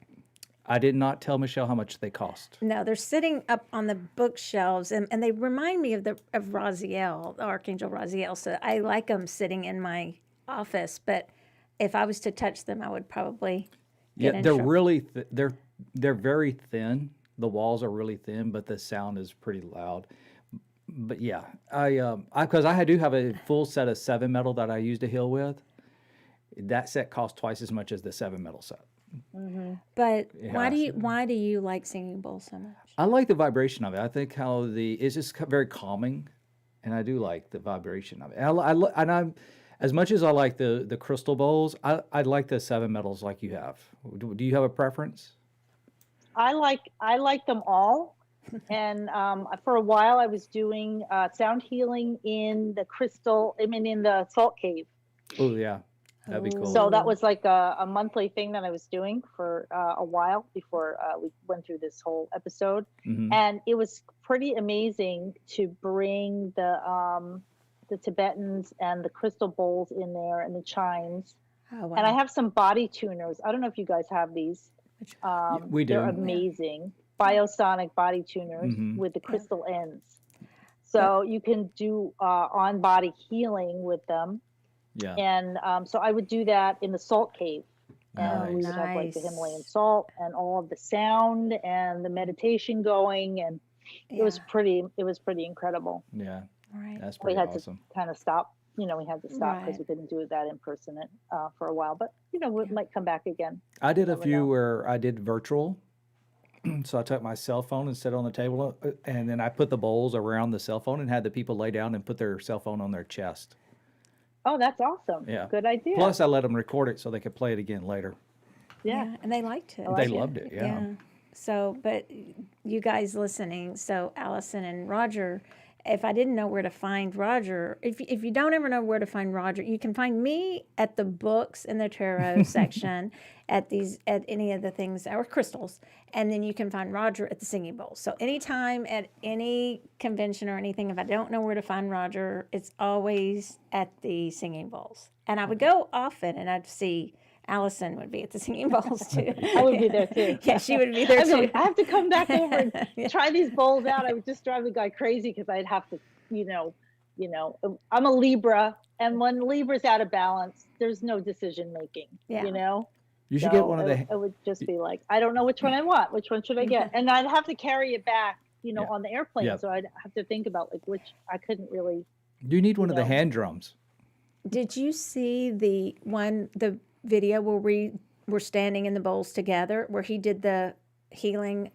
I did not tell Michelle how much they cost. No, they're sitting up on the bookshelves, and they remind me of Raziel, the Archangel Raziel. So I like them sitting in my office. But if I was to touch them, I would probably get Yeah, in they're trouble. really they're very thin. The walls are really thin, but the sound is pretty loud. But yeah, because I do have a full set of 7 metal that I use to heal with. That set costs twice as much as the 7 metal set. But Yeah. why do you like singing bowls so much? I like the vibration of it. I think how it's just very calming, and I do like the vibration of it. And I'm as much as I like the crystal bowls, I like the 7 metals like you have. Do you have a preference? I like them all. And for a while I was doing sound healing in the in the salt cave. Oh yeah, that'd be cool. So that was like a monthly thing that I was doing for a while before we went through this whole episode. Mhm. And it was pretty amazing to bring the Tibetans and the crystal bowls in there and the chimes. Oh, wow. And I have some body tuners. I don't know if you guys have these. we do. They're amazing. Biosonic body tuners Mhm. with the crystal ends. So you can do on-body healing with them. Yeah. And so I would do that in the salt cave. And we would have like the Nice. Himalayan salt and all of the sound and the meditation going. And it was pretty incredible. Yeah. Right. That's We pretty had awesome. to kind of stop we had to stop because Right. we couldn't do that in person for a while. But we might come back again. I did a Never few know. where I did virtual. So I took my cell phone and set it on the table, and then I put the bowls around the cell phone and had the people lay down and put their cell phone on their chest. Oh, that's awesome. Yeah. Good idea. Plus, I let them record it so they could play it again later. Yeah. And they liked it. I They like it. loved it. Yeah. So, but you guys listening, so Allison and Roger, if I didn't know where to find Roger, if you don't ever know where to find Roger, you can find me at the books in the tarot section at any of the things or crystals, and then you can find Roger at the singing bowl. So anytime at any convention or anything, if I don't know where to find Roger, it's always at the singing bowls. And I would go often, and I'd see Allison would be at the singing bowls too. I would be there too. Yeah, she would be there I'd be too. like, I have to come back over and Yeah. try these bowls out. I would just drive the guy crazy because I'd have to, I'm a Libra, and when Libra's out of balance, there's no decision making. Yeah. You should get So one of it the. would just be like, I don't know which one I want. Which one should I get? And I'd have to carry it back, Yeah. on the airplane. Yeah. So I'd have to think about which I couldn't really. You need one of the know. hand drums. Did you see the video where we were standing in the bowls together, where he did the healing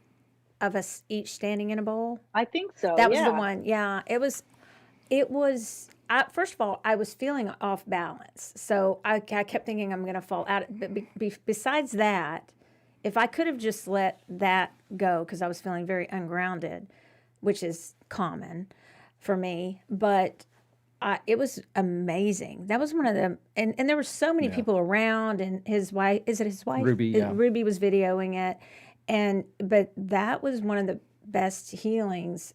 of us each standing in a bowl? I think so. That was the yeah. one. Yeah, it was. First of all, I was feeling off balance, so I kept thinking I'm going to fall out. But besides that, if I could have just let that go, because I was feeling very ungrounded, which is common for me, but it was amazing. That was one of the, and there were so many Yeah. people around, and his wife, is it his wife? Ruby, yeah. Ruby was videoing it, but that was one of the best healings,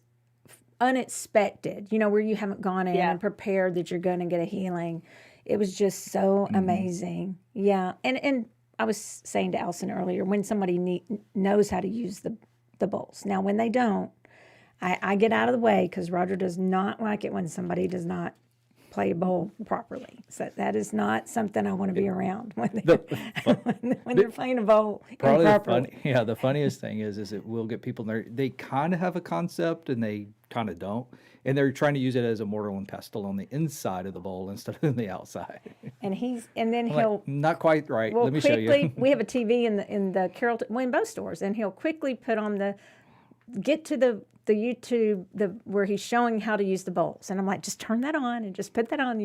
unexpected, where you haven't gone in Yeah. and prepared that you're going to get a healing. It was just so amazing. Yeah. And I was saying to Alison earlier, when somebody knows how to use the bowls. Now, when they don't, I get out of the way because Roger does not like it when somebody does not play a bowl properly. So that is not something I want to be around when they're playing a bowl Probably improperly. the funniest thing is it will get people there. They kind of have a concept and they kind of don't, and they're trying to use it as a mortar and pestle on the inside of the bowl instead of the outside. And then I'm he'll like, not quite right. Well, Let me show quickly, you. we have a TV in the Carrollton, well, in both stores, and he'll quickly put on get to the YouTube where he's showing how to use the bowls, and I'm like, just turn that on and just put that on,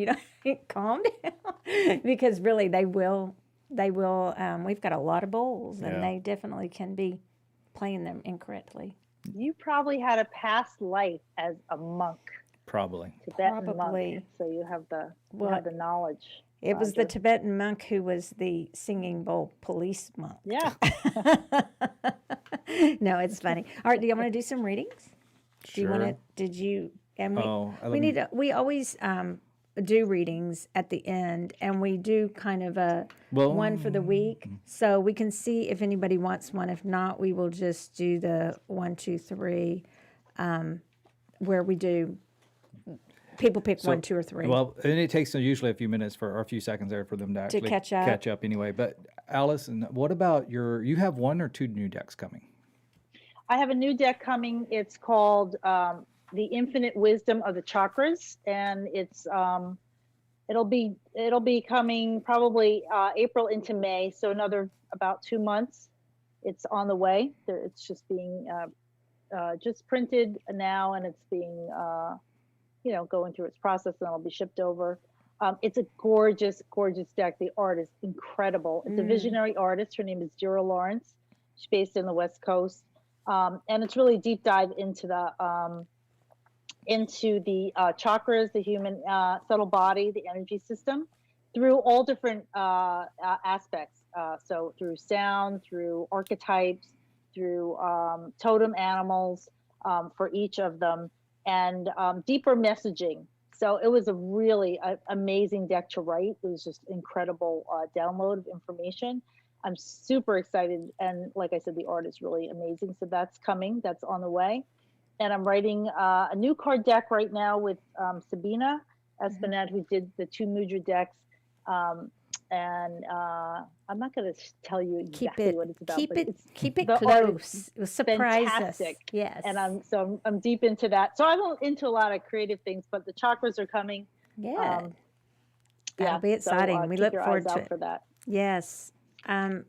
calm down, because really they will. We've got a lot of bowls, and Yeah. they definitely can be playing them incorrectly. You probably had a past life as a monk, Probably. Tibetan Probably. monk, so you have the Well, knowledge. It was the Roger. Tibetan monk who was the singing bowl police monk. Yeah. No, it's funny. All right, do you want to do some readings? Do you want to? Sure. Did you? And we let we me- need to. We always do readings at the end, and we do kind of a Well, one for the week, so we can see if anybody wants one. If not, we will just do the 1, 2, 3, where we do. People pick 1, 2, or 3. Well, and it takes usually a few minutes or a few seconds there for them to actually catch up. Catch up anyway. But Allison, what about you have 1 or 2 new decks coming? I have a new deck coming. It's called The Infinite Wisdom of the Chakras, and it's it'll be coming probably April into May, so another about 2 months. It's on the way. It's just being just printed now, and it's being going through its process, and it'll be shipped over. It's a gorgeous, gorgeous deck. The art is incredible. It's a visionary artist. Her name is Jira Lawrence. She's based in the West Coast. And it's really deep dive into the chakras, the human subtle body, the energy system, through all different aspects. So through sound, through archetypes, through totem animals for each of them, and deeper messaging. So it was a really amazing deck to write. It was just incredible download of information. I'm super excited. And like I said, the art is really amazing. So that's coming, that's on the way. And I'm writing a new card deck right now with Sabina Espinette, who did the 2 Mudra decks. And I'm not going to tell you exactly what it's about. Keep but it the art close. It will surprise fantastic. us. Yes. And I'm deep into that. So I'm into a lot of creative things, but the chakras are coming. yeah. That'll be exciting. We keep look your forward eyes to out it. for that. Yes.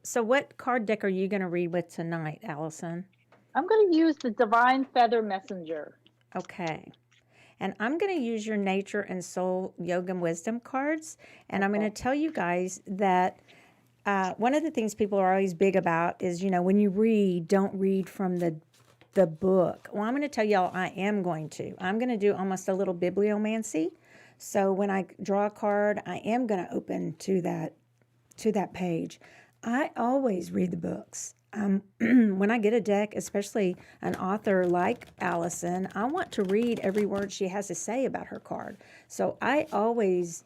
So what card deck are you going to read with tonight, Allison? I'm going to use the Divine Feather Messenger. Okay. And I'm going to use your Nature and Soul Yoga and Wisdom cards. And I'm going to tell you guys that one of the things people are always big about is, when you read, don't read from the book. Well, I'm going to tell y'all I am going to. I'm going to do almost a little bibliomancy. So when I draw a card, I am going to open to that page. I always read the books. When I get a deck, especially an author like Allison, I want to read every word she has to say about her card. So I always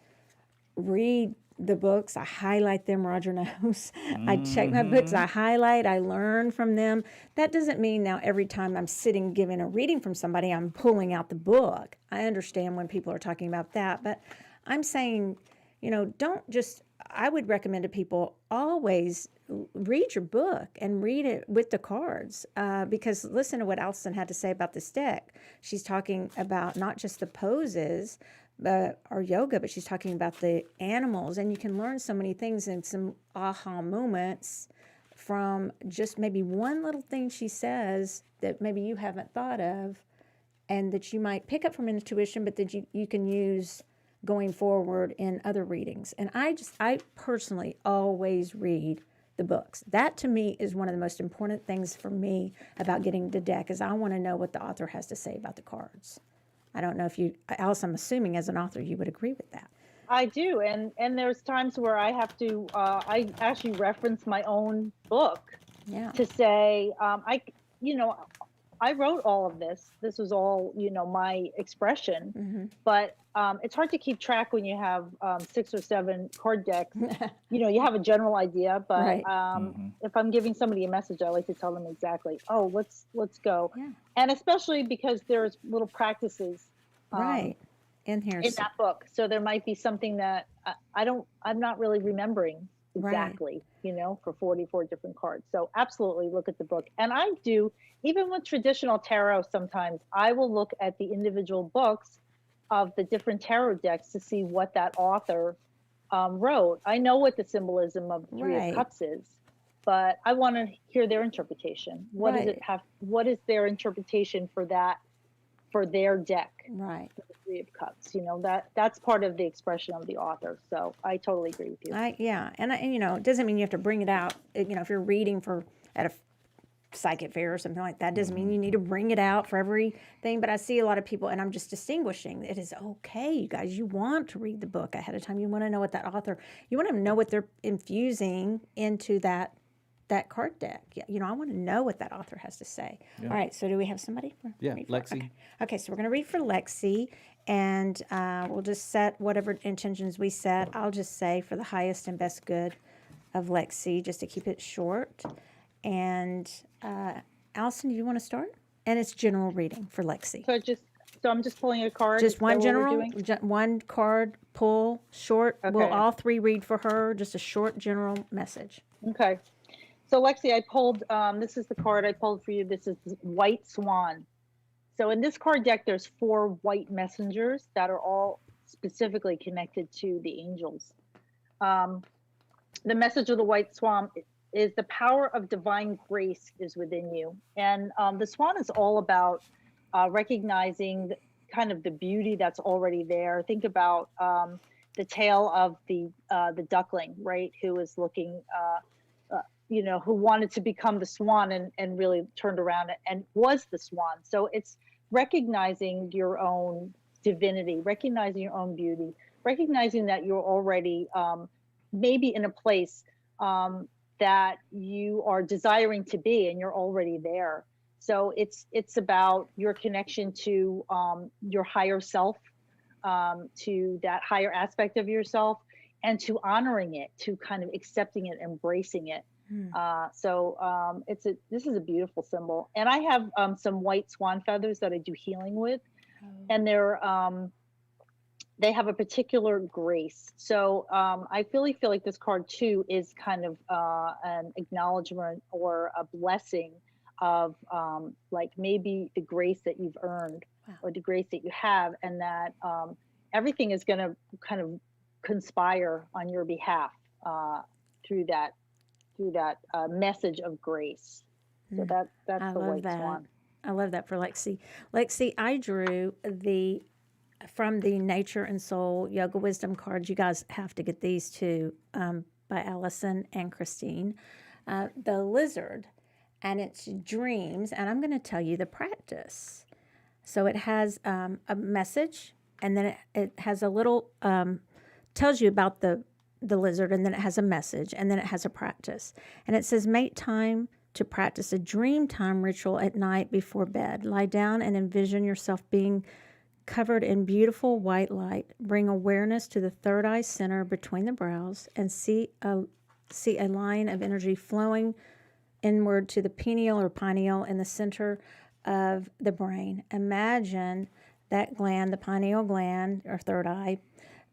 read the books. I highlight them, Roger knows. I check my books, I highlight, I learn from them. That doesn't mean now every time I'm sitting giving a reading from somebody, I'm pulling out the book. I understand when people are talking about that, but I'm saying, don't just, I would recommend to people always read your book and read it with the cards because listen to what Alison had to say about this deck. She's talking about not just the poses or yoga, but she's talking about the animals, and you can learn so many things and some aha moments from just maybe one little thing she says that maybe you haven't thought of and that you might pick up from intuition, but that you can use going forward in other readings. And I personally always read the books. That to me is one of the most important things for me about getting the deck is I want to know what the author has to say about the cards. I don't know if Alice, I'm assuming as an author you would agree with that. I do, and there's times where I have to. I actually reference my own book to say, I wrote all of this. This was all, my expression. But it's hard to keep track when you have 6 or 7 card decks. You have a general idea, but Right. if I'm giving somebody a message, I like to tell them exactly. Oh, let's go. Yeah. And especially because there's little practices. Right. In here. In that book. So there might be something that I'm not really remembering exactly, for 44 different cards. So absolutely look at the book. And I do, even with traditional tarot, sometimes I will look at the individual books of the different tarot decks to see what that author wrote. I know what the symbolism of the Three of Cups is, but I want to hear their interpretation. What is their interpretation for that, for their deck? Right. The Three of Cups, that's part of the expression of the author. So I totally agree with you. And it doesn't mean you have to bring it out. If you're reading at a psychic fair or something like that, doesn't mean you need to bring it out for everything. But I see a lot of people, and I'm just distinguishing. It is okay, you guys. You want to read the book ahead of time. You want to know what that author. You want to know what they're infusing into that card deck. I want to know what that author has to say. Yeah. All right, so do we have somebody? Lexi. Okay, so we're going to read for Lexi, and we'll just set whatever intentions we set. I'll just say for the highest and best good of Lexi, just to keep it short. And Allison, do you want to start? And it's general reading for Lexi. So I'm just pulling a card. Just one Is that what we're general, doing? one card pull, short. Okay. We'll all 3 read for her, just a short general message. Okay. So Lexi, I pulled, this is the card I pulled for you. This is White Swan. So in this card deck, there's 4 white messengers that are all specifically connected to the angels. The message of the White Swan is the power of divine grace is within you. And the swan is all about recognizing kind of the beauty that's already there. Think about the tale of the duckling, right? Who is looking, who wanted to become the swan and really turned around and was the swan. So it's recognizing your own divinity, recognizing your own beauty, recognizing that you're already maybe in a place that you are desiring to be, and you're already there. So it's about your connection to your higher self, to that higher aspect of yourself, and to honoring it, to kind of accepting it, embracing it. This is a beautiful symbol. And I have some white swan feathers that I do healing with, and they have a particular grace. So I really feel like this card too is kind of an acknowledgement or a blessing of like maybe the grace that you've earned or the grace that you have, and that everything is going to kind of conspire on your behalf through that message of grace. So that's I the love white that. swan. I love that for Lexi. Lexi, I drew from the Nature and Soul Yoga Wisdom cards. You guys have to get these too, by Allison and Christine. The lizard and its dreams, and I'm going to tell you the practice. So it has a message, and then it has a little, tells you about the lizard, and then it has a message, and then it has a practice. And it says, make time to practice a dream time ritual at night before bed. Lie down and envision yourself being covered in beautiful white light. Bring awareness to the third eye center between the brows and see a line of energy flowing inward to the pineal or pineal in the center of the brain. Imagine that gland, the pineal gland or third eye,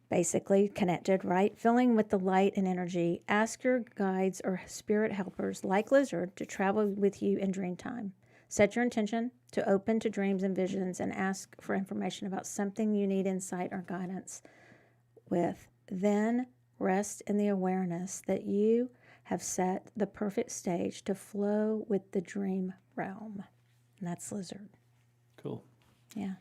basically connected, right? Filling with the light and energy. Ask your guides or spirit helpers, like Lizard, to travel with you in dream time. Set your intention to open to dreams and visions and ask for information about something you need insight or guidance with. Then rest in the awareness that you have set the perfect stage to flow with the dream realm. And that's Lizard. Cool. Yeah.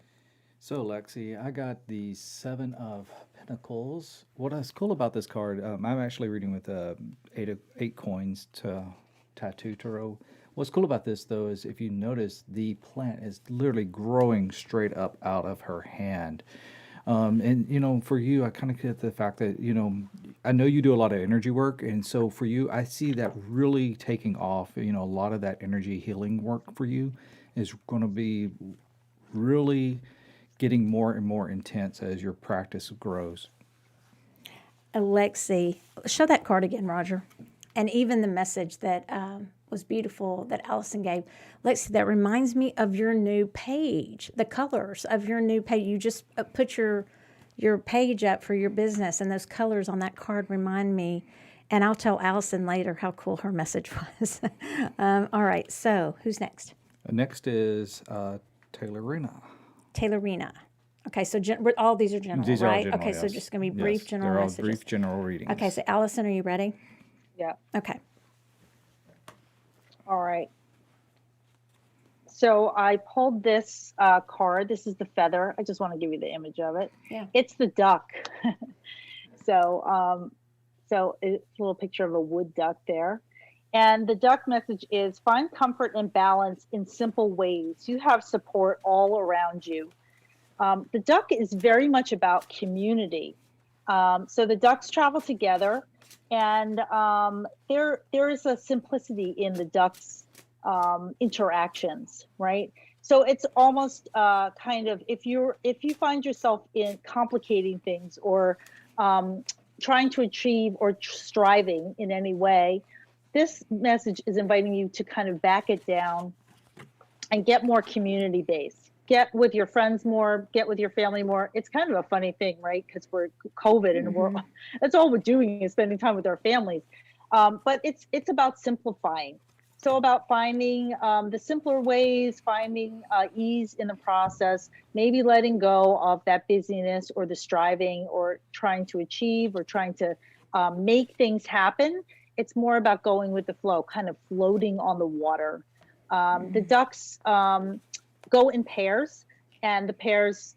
So, Lexi, I got the Seven of Pentacles. What is cool about this card, I'm actually reading with eight coins to Tattoo Tarot. What's cool about this, though, is if you notice, the plant is literally growing straight up out of her hand. And, you know, for you, I kind of get the fact that, you know, I know you do a lot of energy work. And so for you, I see that really taking off. You know, a lot of that energy healing work for you is going to be really getting more and more intense as your practice grows. Alexi, show that card again, Roger. And even the message that was beautiful that Allison gave. Lexi, that reminds me of your new page, the colors of your new page. You just put your page up for your business, and those colors on that card remind me. And I'll tell Allison later how cool her message was. All right, so who's next? Next is Taylorina. Taylorina. Okay, so all these are general, These are all right? general, Okay, so yes. just going to be brief Yes, general they're all messages. brief general readings. Okay, so Allison, are you ready? Yeah. Okay. All right. So I pulled this card. This is the feather. I just want to give you the image of it. Yeah. It's the duck. So it's a little picture of a wood duck there. And the duck message is find comfort and balance in simple ways. You have support all around you. The duck is very much about community. So the ducks travel together, and there is a simplicity in the ducks' interactions, right? So it's almost kind of if you find yourself in complicating things or trying to achieve or striving in any way, this message is inviting you to kind of back it down and get more community based. Get with your friends more, get with your family more. It's kind of a funny thing, right? Because we're COVID and that's all we're doing is spending time with our families. But it's about simplifying. So about finding the simpler ways, finding ease in the process, maybe letting go of that busyness or the striving or trying to achieve or trying to make things happen. It's more about going with the flow, kind of floating on the water. The ducks go in pairs, and the pairs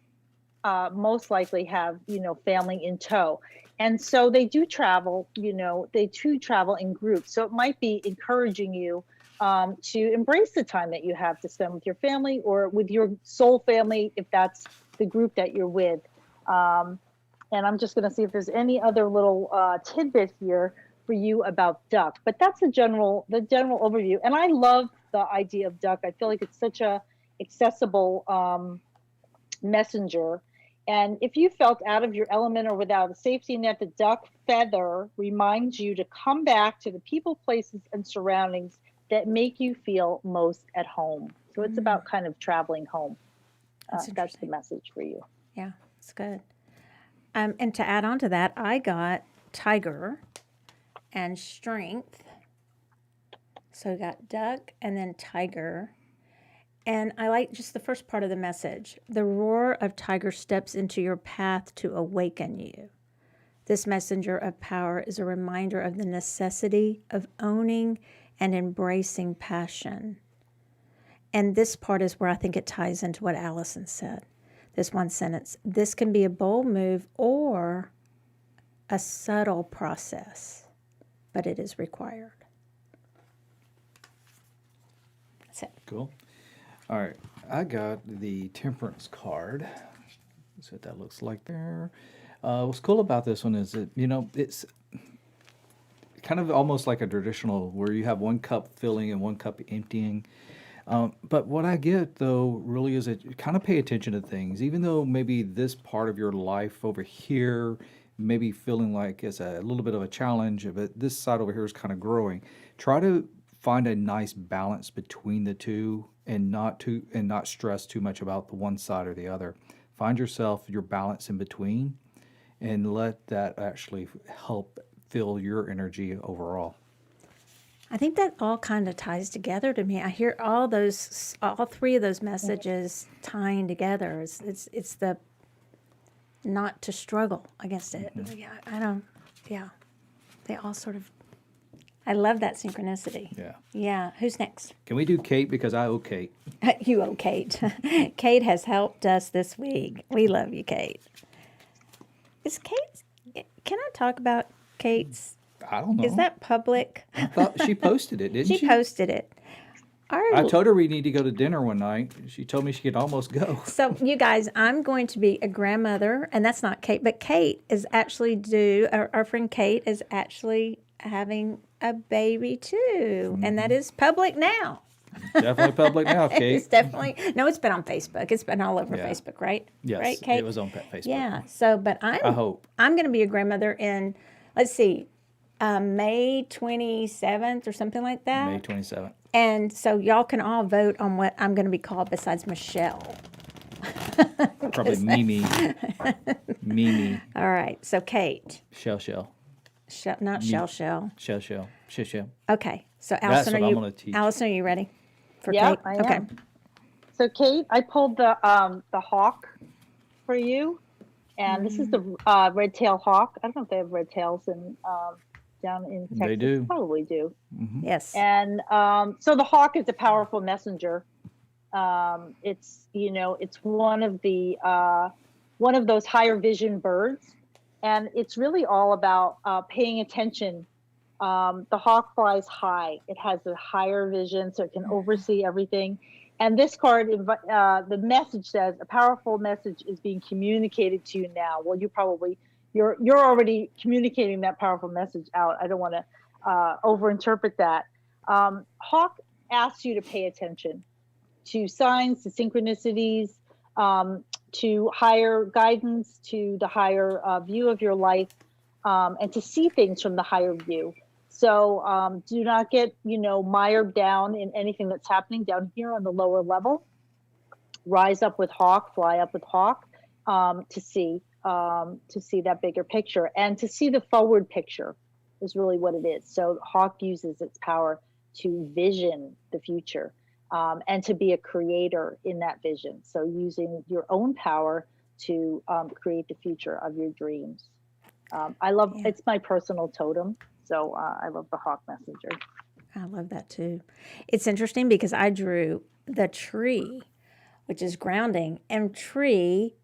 most likely have, family in tow. And so they do travel, they do travel in groups. So it might be encouraging you to embrace the time that you have to spend with your family or with your soul family, if that's the group that you're with. And I'm just going to see if there's any other little tidbit here for you about duck, but that's the general overview. And I love the idea of duck. I feel like it's such a accessible messenger. And if you felt out of your element or without a safety net, the duck feather reminds you to come back to the people, places, and surroundings that make you feel most at home. So it's about kind of traveling home. That's the message for you. Yeah, it's good. And to add on to that, I got tiger and strength. So we got duck and then tiger. And I like just the first part of the message. The roar of tiger steps into your path to awaken you. This messenger of power is a reminder of the necessity of owning and embracing passion. And this part is where I think it ties into what Alison said. This one sentence. This can be a bold move or a subtle process, but it is required. That's it. Cool. All right. I got the Temperance card. That's what that looks like there. What's cool about this one is that, it's kind of almost like a traditional where you have one cup filling and one cup emptying. But what I get, though, really is that you kind of pay attention to things. Even though maybe this part of your life over here maybe feeling like it's a little bit of a challenge, but this side over here is kind of growing. Try to find a nice balance between the two and not stress too much about the one side or the other. Find your balance in between and let that actually help fill your energy overall. I think that all kind of ties together to me. I hear all three of those messages tying together. It's the not to struggle against it. Yeah, they all sort of. I love that synchronicity. Yeah. Yeah. Who's next? Can we do Kate because I owe Kate? You owe Kate. Kate has helped us this week. We love you, Kate. Can I talk about Kate's? I don't know. Is that public? I thought she posted it, didn't she? She posted it. I told her we need to go to dinner one night. She told me she could almost go. So, you guys, I'm going to be a grandmother, and that's not Kate, but Kate is actually our friend Kate is actually having a baby too, and that is public now. Definitely public now, Kate. It's definitely, no, it's been on Facebook. It's been all over Yeah. Facebook, right? Yes, Right, Kate? it was on Facebook. Yeah, so, but I hope. I'm going to be a grandmother in, let's see, May 27th or something like that. May 27th. And so y'all can all vote on what I'm going to be called besides Michelle. Probably Mimi. Mimi. All right. So Kate. Shell. Not Shell. Shell. Okay. So That's Alison, what I'm gonna teach. Allison, are you ready for Yeah, Kate? I Okay. am. So Kate, I pulled the hawk for you, and this is the red tail hawk. I don't know if they have red tails in down in Texas. They do. Probably do. Yes. And so the hawk is a powerful messenger. It's it's one of those higher vision birds, and it's really all about paying attention. The hawk flies high. It has a higher vision, so it can oversee everything. And this card, the message says a powerful message is being communicated to you now. Well, you're already communicating that powerful message out. I don't want to overinterpret that. Hawk asks you to pay attention to signs, to synchronicities, to higher guidance, to the higher view of your life, and to see things from the higher view. So do not get, mired down in anything that's happening down here on the lower level. Rise up with hawk, fly up with hawk, to see that bigger picture and to see the forward picture is really what it is. So hawk uses its power to vision the future, and to be a creator in that vision. So using your own power to create the future of your dreams. It's my personal totem. So I love the hawk messenger. I love that too. It's interesting because I drew the tree, which is grounding, and tree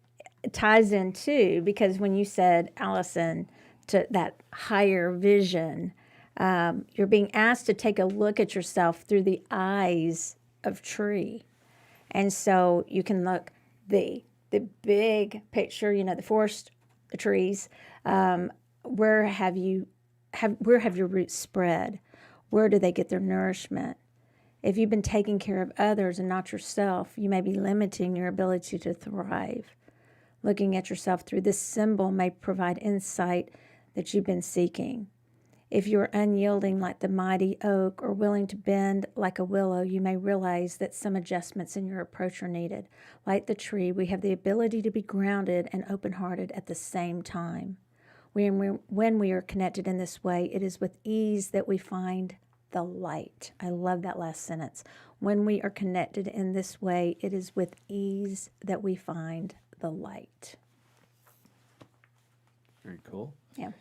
ties in too, because when you said, Allison, to that higher vision, you're being asked to take a look at yourself through the eyes of tree. And so you can look the big picture, the forest, the trees, where have your roots spread? Where do they get their nourishment? If you've been taking care of others and not yourself, you may be limiting your ability to thrive. Looking at yourself through this symbol may provide insight that you've been seeking. If you're unyielding like the mighty oak or willing to bend like a willow, you may realize that some adjustments in your approach are needed. Like the tree, we have the ability to be grounded and open-hearted at the same time. When we are connected in this way, it is with ease that we find the light. I love that last sentence. When we are connected in this way, it is with ease that we find the light. Very cool. Yeah.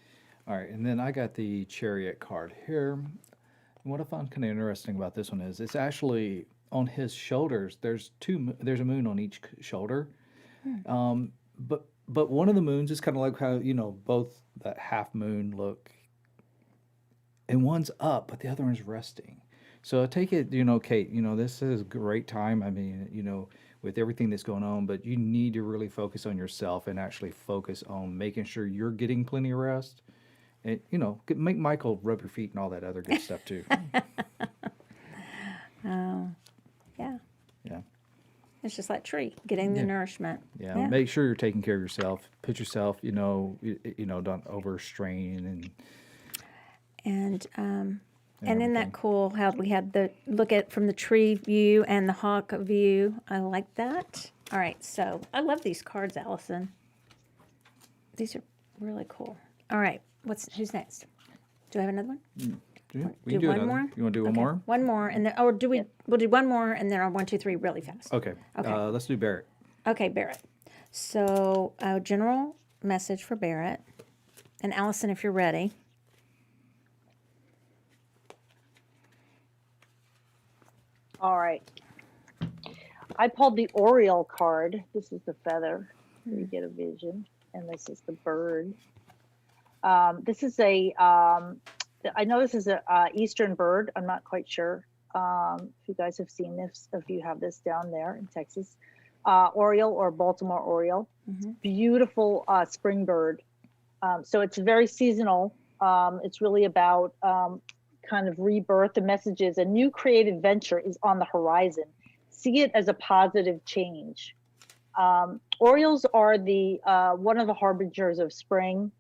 All right, and then I got the Chariot card here. And what I found kind of interesting about this one is it's actually on his shoulders. There's a moon on each shoulder. But one of the moons is kind of like how both that half moon look, and one's up, but the other one's resting. So I take it, Kate, this is a great time. I mean, with everything that's going on, but you need to really focus on yourself and actually focus on making sure you're getting plenty of rest. And, make Michael rub your feet and all that other good stuff too. Yeah. Yeah. It's just like tree, getting the nourishment. Yeah. Make sure you're taking care of yourself. Put yourself, don't overstrain And isn't that cool how we had the look at from the tree view and the hawk view? I like that. All right, so I love these cards, Allison. These are really cool. All right, who's next? Do I have another one? Yeah, we Do can do one another. more? You want to do one Okay, more? one more, and then we'll do one more, and then our 1, 2, 3 really fast. Okay. Okay. Let's do Barrett. Okay, Barrett. So a general message for Barrett, and Allison, if you're ready. All right. I pulled the Oriole card. This is the feather. You get a vision. And this is the bird. This is I know this is a Eastern bird. I'm not quite sure if you guys have seen this, if you have this down there in Texas. Oriole or Baltimore Oriole. Beautiful spring bird. So it's very seasonal. It's really about kind of rebirth. The messages, a new creative venture is on the horizon. See it as a positive change. Orioles are the one of the harbingers of spring,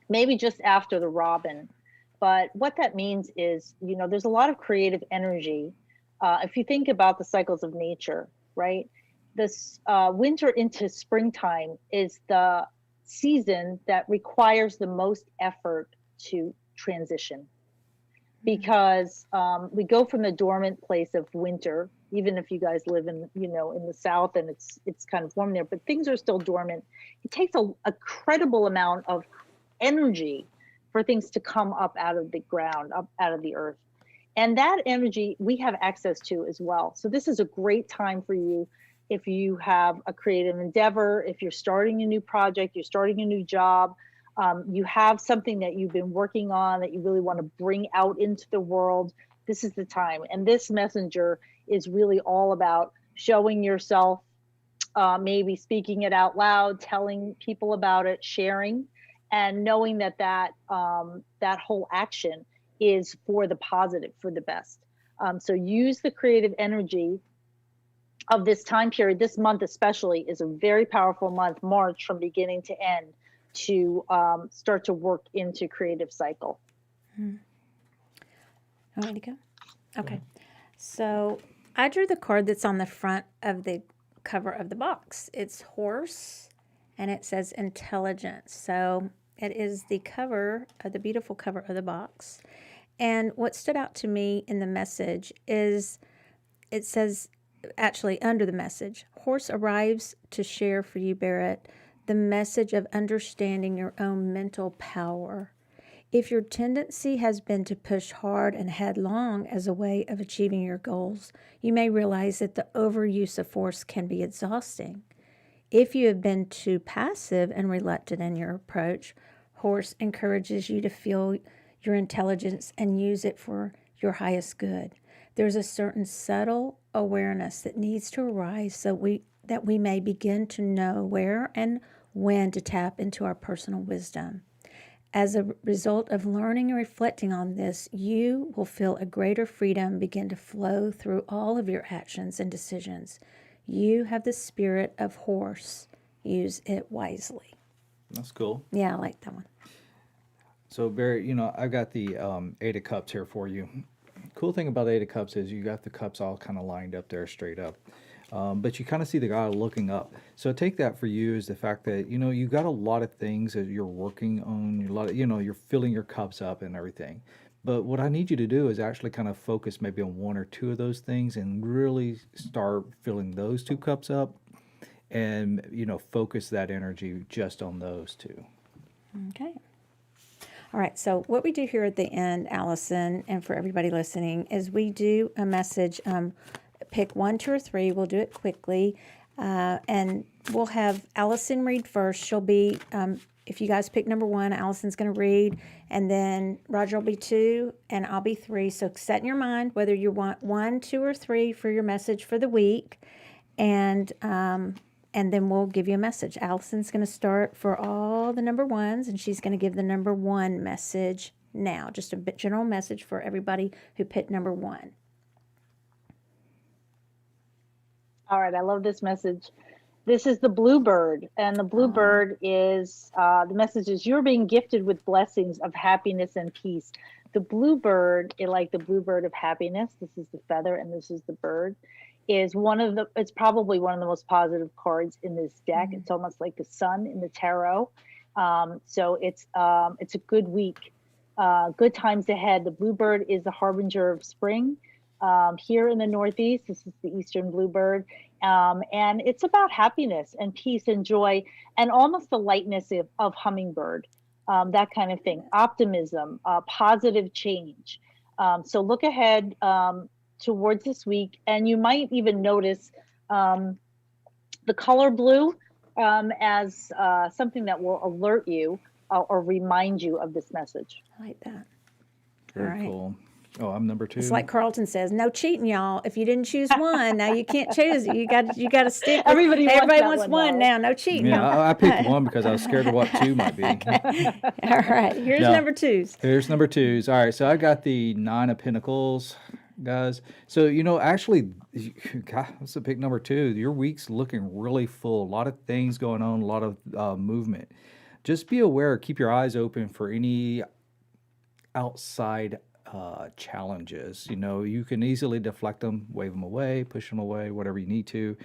maybe just after the robin. But what that means is, there's a lot of creative energy. If you think about the cycles of nature, right? This winter into springtime is the season that requires the most effort to transition, because we go from the dormant place of winter, even if you guys live in the South and it's kind of warm there, but things are still dormant. It takes a credible amount of energy for things to come up out of the ground, up out of the earth. And that energy we have access to as well. So this is a great time for you if you have a creative endeavor, if you're starting a new project, you're starting a new job, you have something that you've been working on that you really want to bring out into the world. This is the time. And this messenger is really all about showing yourself, maybe speaking it out loud, telling people about it, sharing, and knowing that whole action is for the positive, for the best. So use the creative energy of this time period. This month especially is a very powerful month, March, from beginning to end, to start to work into creative cycle. Want me to go? Okay. So I drew the card that's on the front of the cover of the box. It's horse, and it says intelligence. So it is the cover, the beautiful cover of the box. And what stood out to me in the message is it says, actually under the message, horse arrives to share for you, Barrett, the message of understanding your own mental power. If your tendency has been to push hard and headlong as a way of achieving your goals, you may realize that the overuse of force can be exhausting. If you have been too passive and reluctant in your approach, horse encourages you to feel your intelligence and use it for your highest good. There's a certain subtle awareness that needs to arise so that we may begin to know where and when to tap into our personal wisdom. As a result of learning and reflecting on this, you will feel a greater freedom begin to flow through all of your actions and decisions. You have the spirit of horse. Use it wisely. That's cool. Yeah, I like that one. So Barry, I've got the 8 of Cups here for you. Cool thing about 8 of Cups is you got the cups all kind of lined up there straight up. But you kind of see the guy looking up. So take that for you as the fact that, you got a lot of things that you're working on, you're filling your cups up and everything. But what I need you to do is actually kind of focus maybe on 1 or 2 of those things and really start filling those 2 cups up and, focus that energy just on those 2. Okay. All right. So what we do here at the end, Allison, and for everybody listening, is we do a message. Pick 1, 2, or 3. We'll do it quickly, and we'll have Allison read first. She'll be, if you guys pick number 1, Allison's going to read, and then Roger will be 2, and I'll be 3. So set in your mind whether you want 1, 2, or 3 for your message for the week, and then we'll give you a message. Allison's going to start for all the number 1s, and she's going to give the number 1 message now. Just a general message for everybody who picked number 1. All right, I love this message. This is the bluebird, and the bluebird is, the message is, you're being gifted with blessings of happiness and peace. The bluebird, like the bluebird of happiness, this is the feather and this is the bird, is it's probably one of the most positive cards in this deck. It's almost like the sun in the tarot. So it's a good week, good times ahead. The bluebird is the harbinger of spring. Here in the Northeast, this is the eastern bluebird, and it's about happiness and peace and joy and almost the lightness of hummingbird, that kind of thing, optimism, positive change. So look ahead towards this week, and you might even notice the color blue as something that will alert you or remind you of this message. I like that. Very All right. cool. Oh, I'm number 2. It's like Carlton says, no cheating, y'all. If you didn't choose one, now you can't choose it. You got to stick. With, Everybody wants wants one now. now. No cheating. Yeah, I picked 1 because I was scared of what 2 might be. All right. Here's No. number 2s. Here's number 2s. All right, so I got the 9 of Pentacles, guys. So, actually, God, let's pick number 2. Your week's looking really full. A lot of things going on, a lot of movement. Just be aware, keep your eyes open for any outside challenges. You can easily deflect them, wave them away, push them away, whatever you need to.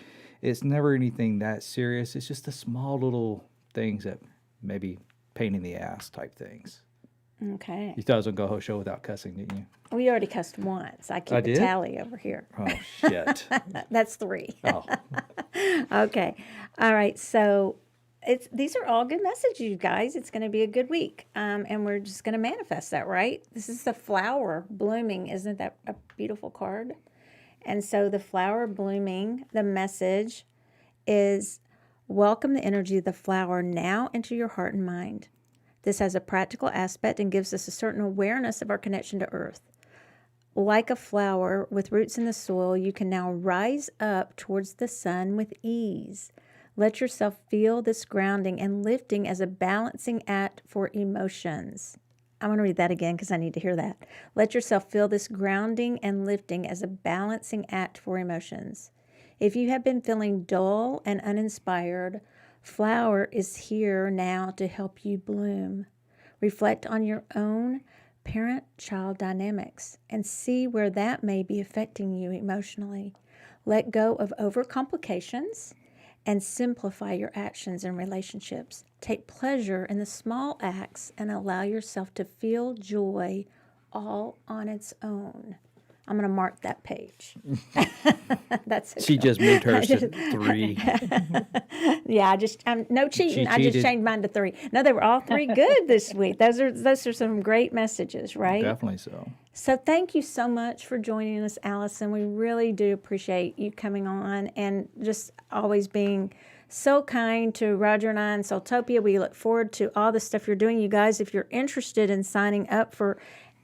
It's never anything that serious. It's just the small little things that maybe pain in the ass type things. Okay. You thought I was going to go a whole show without cussing, didn't you? We already cussed once. I keep I a did? tally over here. Oh, shit. That's 3. Oh, Okay. All right. So these are all good messages, you guys. It's going to be a good week. And we're just going to manifest that, right? This is the flower blooming. Isn't that a beautiful card? And so the flower blooming, the message is welcome the energy of the flower now into your heart and mind. This has a practical aspect and gives us a certain awareness of our connection to earth. Like a flower with roots in the soil, you can now rise up towards the sun with ease. Let yourself feel this grounding and lifting as a balancing act for emotions. I want to read that again because I need to hear that. Let yourself feel this grounding and lifting as a balancing act for emotions. If you have been feeling dull and uninspired, flower is here now to help you bloom. Reflect on your own parent-child dynamics and see where that may be affecting you emotionally. Let go of overcomplications and simplify your actions and relationships. Take pleasure in the small acts and allow yourself to feel joy all on its own. I'm going to mark that page. That's it. she just moved hers to 3. Yeah, no cheating. She I just cheated. changed mine to 3. No, they were all 3 good this week. Those are some great messages, right? Definitely so. So thank you so much for joining us, Allison. We really do appreciate you coming on and just always being so kind to Roger and I and Soultopia. We look forward to all the stuff you're doing. You guys, if you're interested in signing up for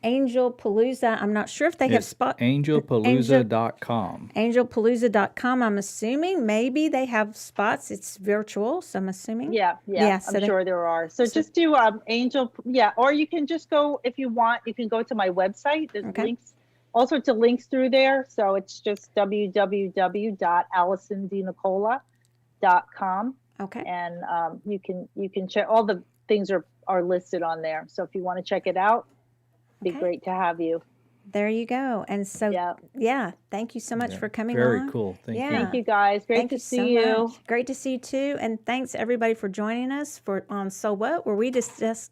Angel Palooza, I'm not sure if they have It's spot. angelpalooza.com. Angelpalooza.com. I'm assuming maybe they have spots. It's virtual, so I'm assuming. Yeah, so I'm sure there are. So just do Angel, or you can just go, if you want, you can go to my website. There's Okay. links, all sorts of links through there. So it's just www.alisondenicola.com, Okay. and you can check, all the things are listed on there. So if you want to check it out, be Okay. great to have you. There you go. And so, Yeah. thank you so much for coming Very on. cool. Thank Yeah. you. Thank you guys. Great Thank to you see so you. much. Great to see you too. And thanks everybody for joining us on SoulWhat, where we discuss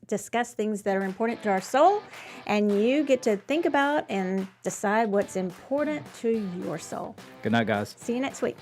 things that are important to our soul, and you get to think about and decide what's important to your soul. Good night, guys. See you next week.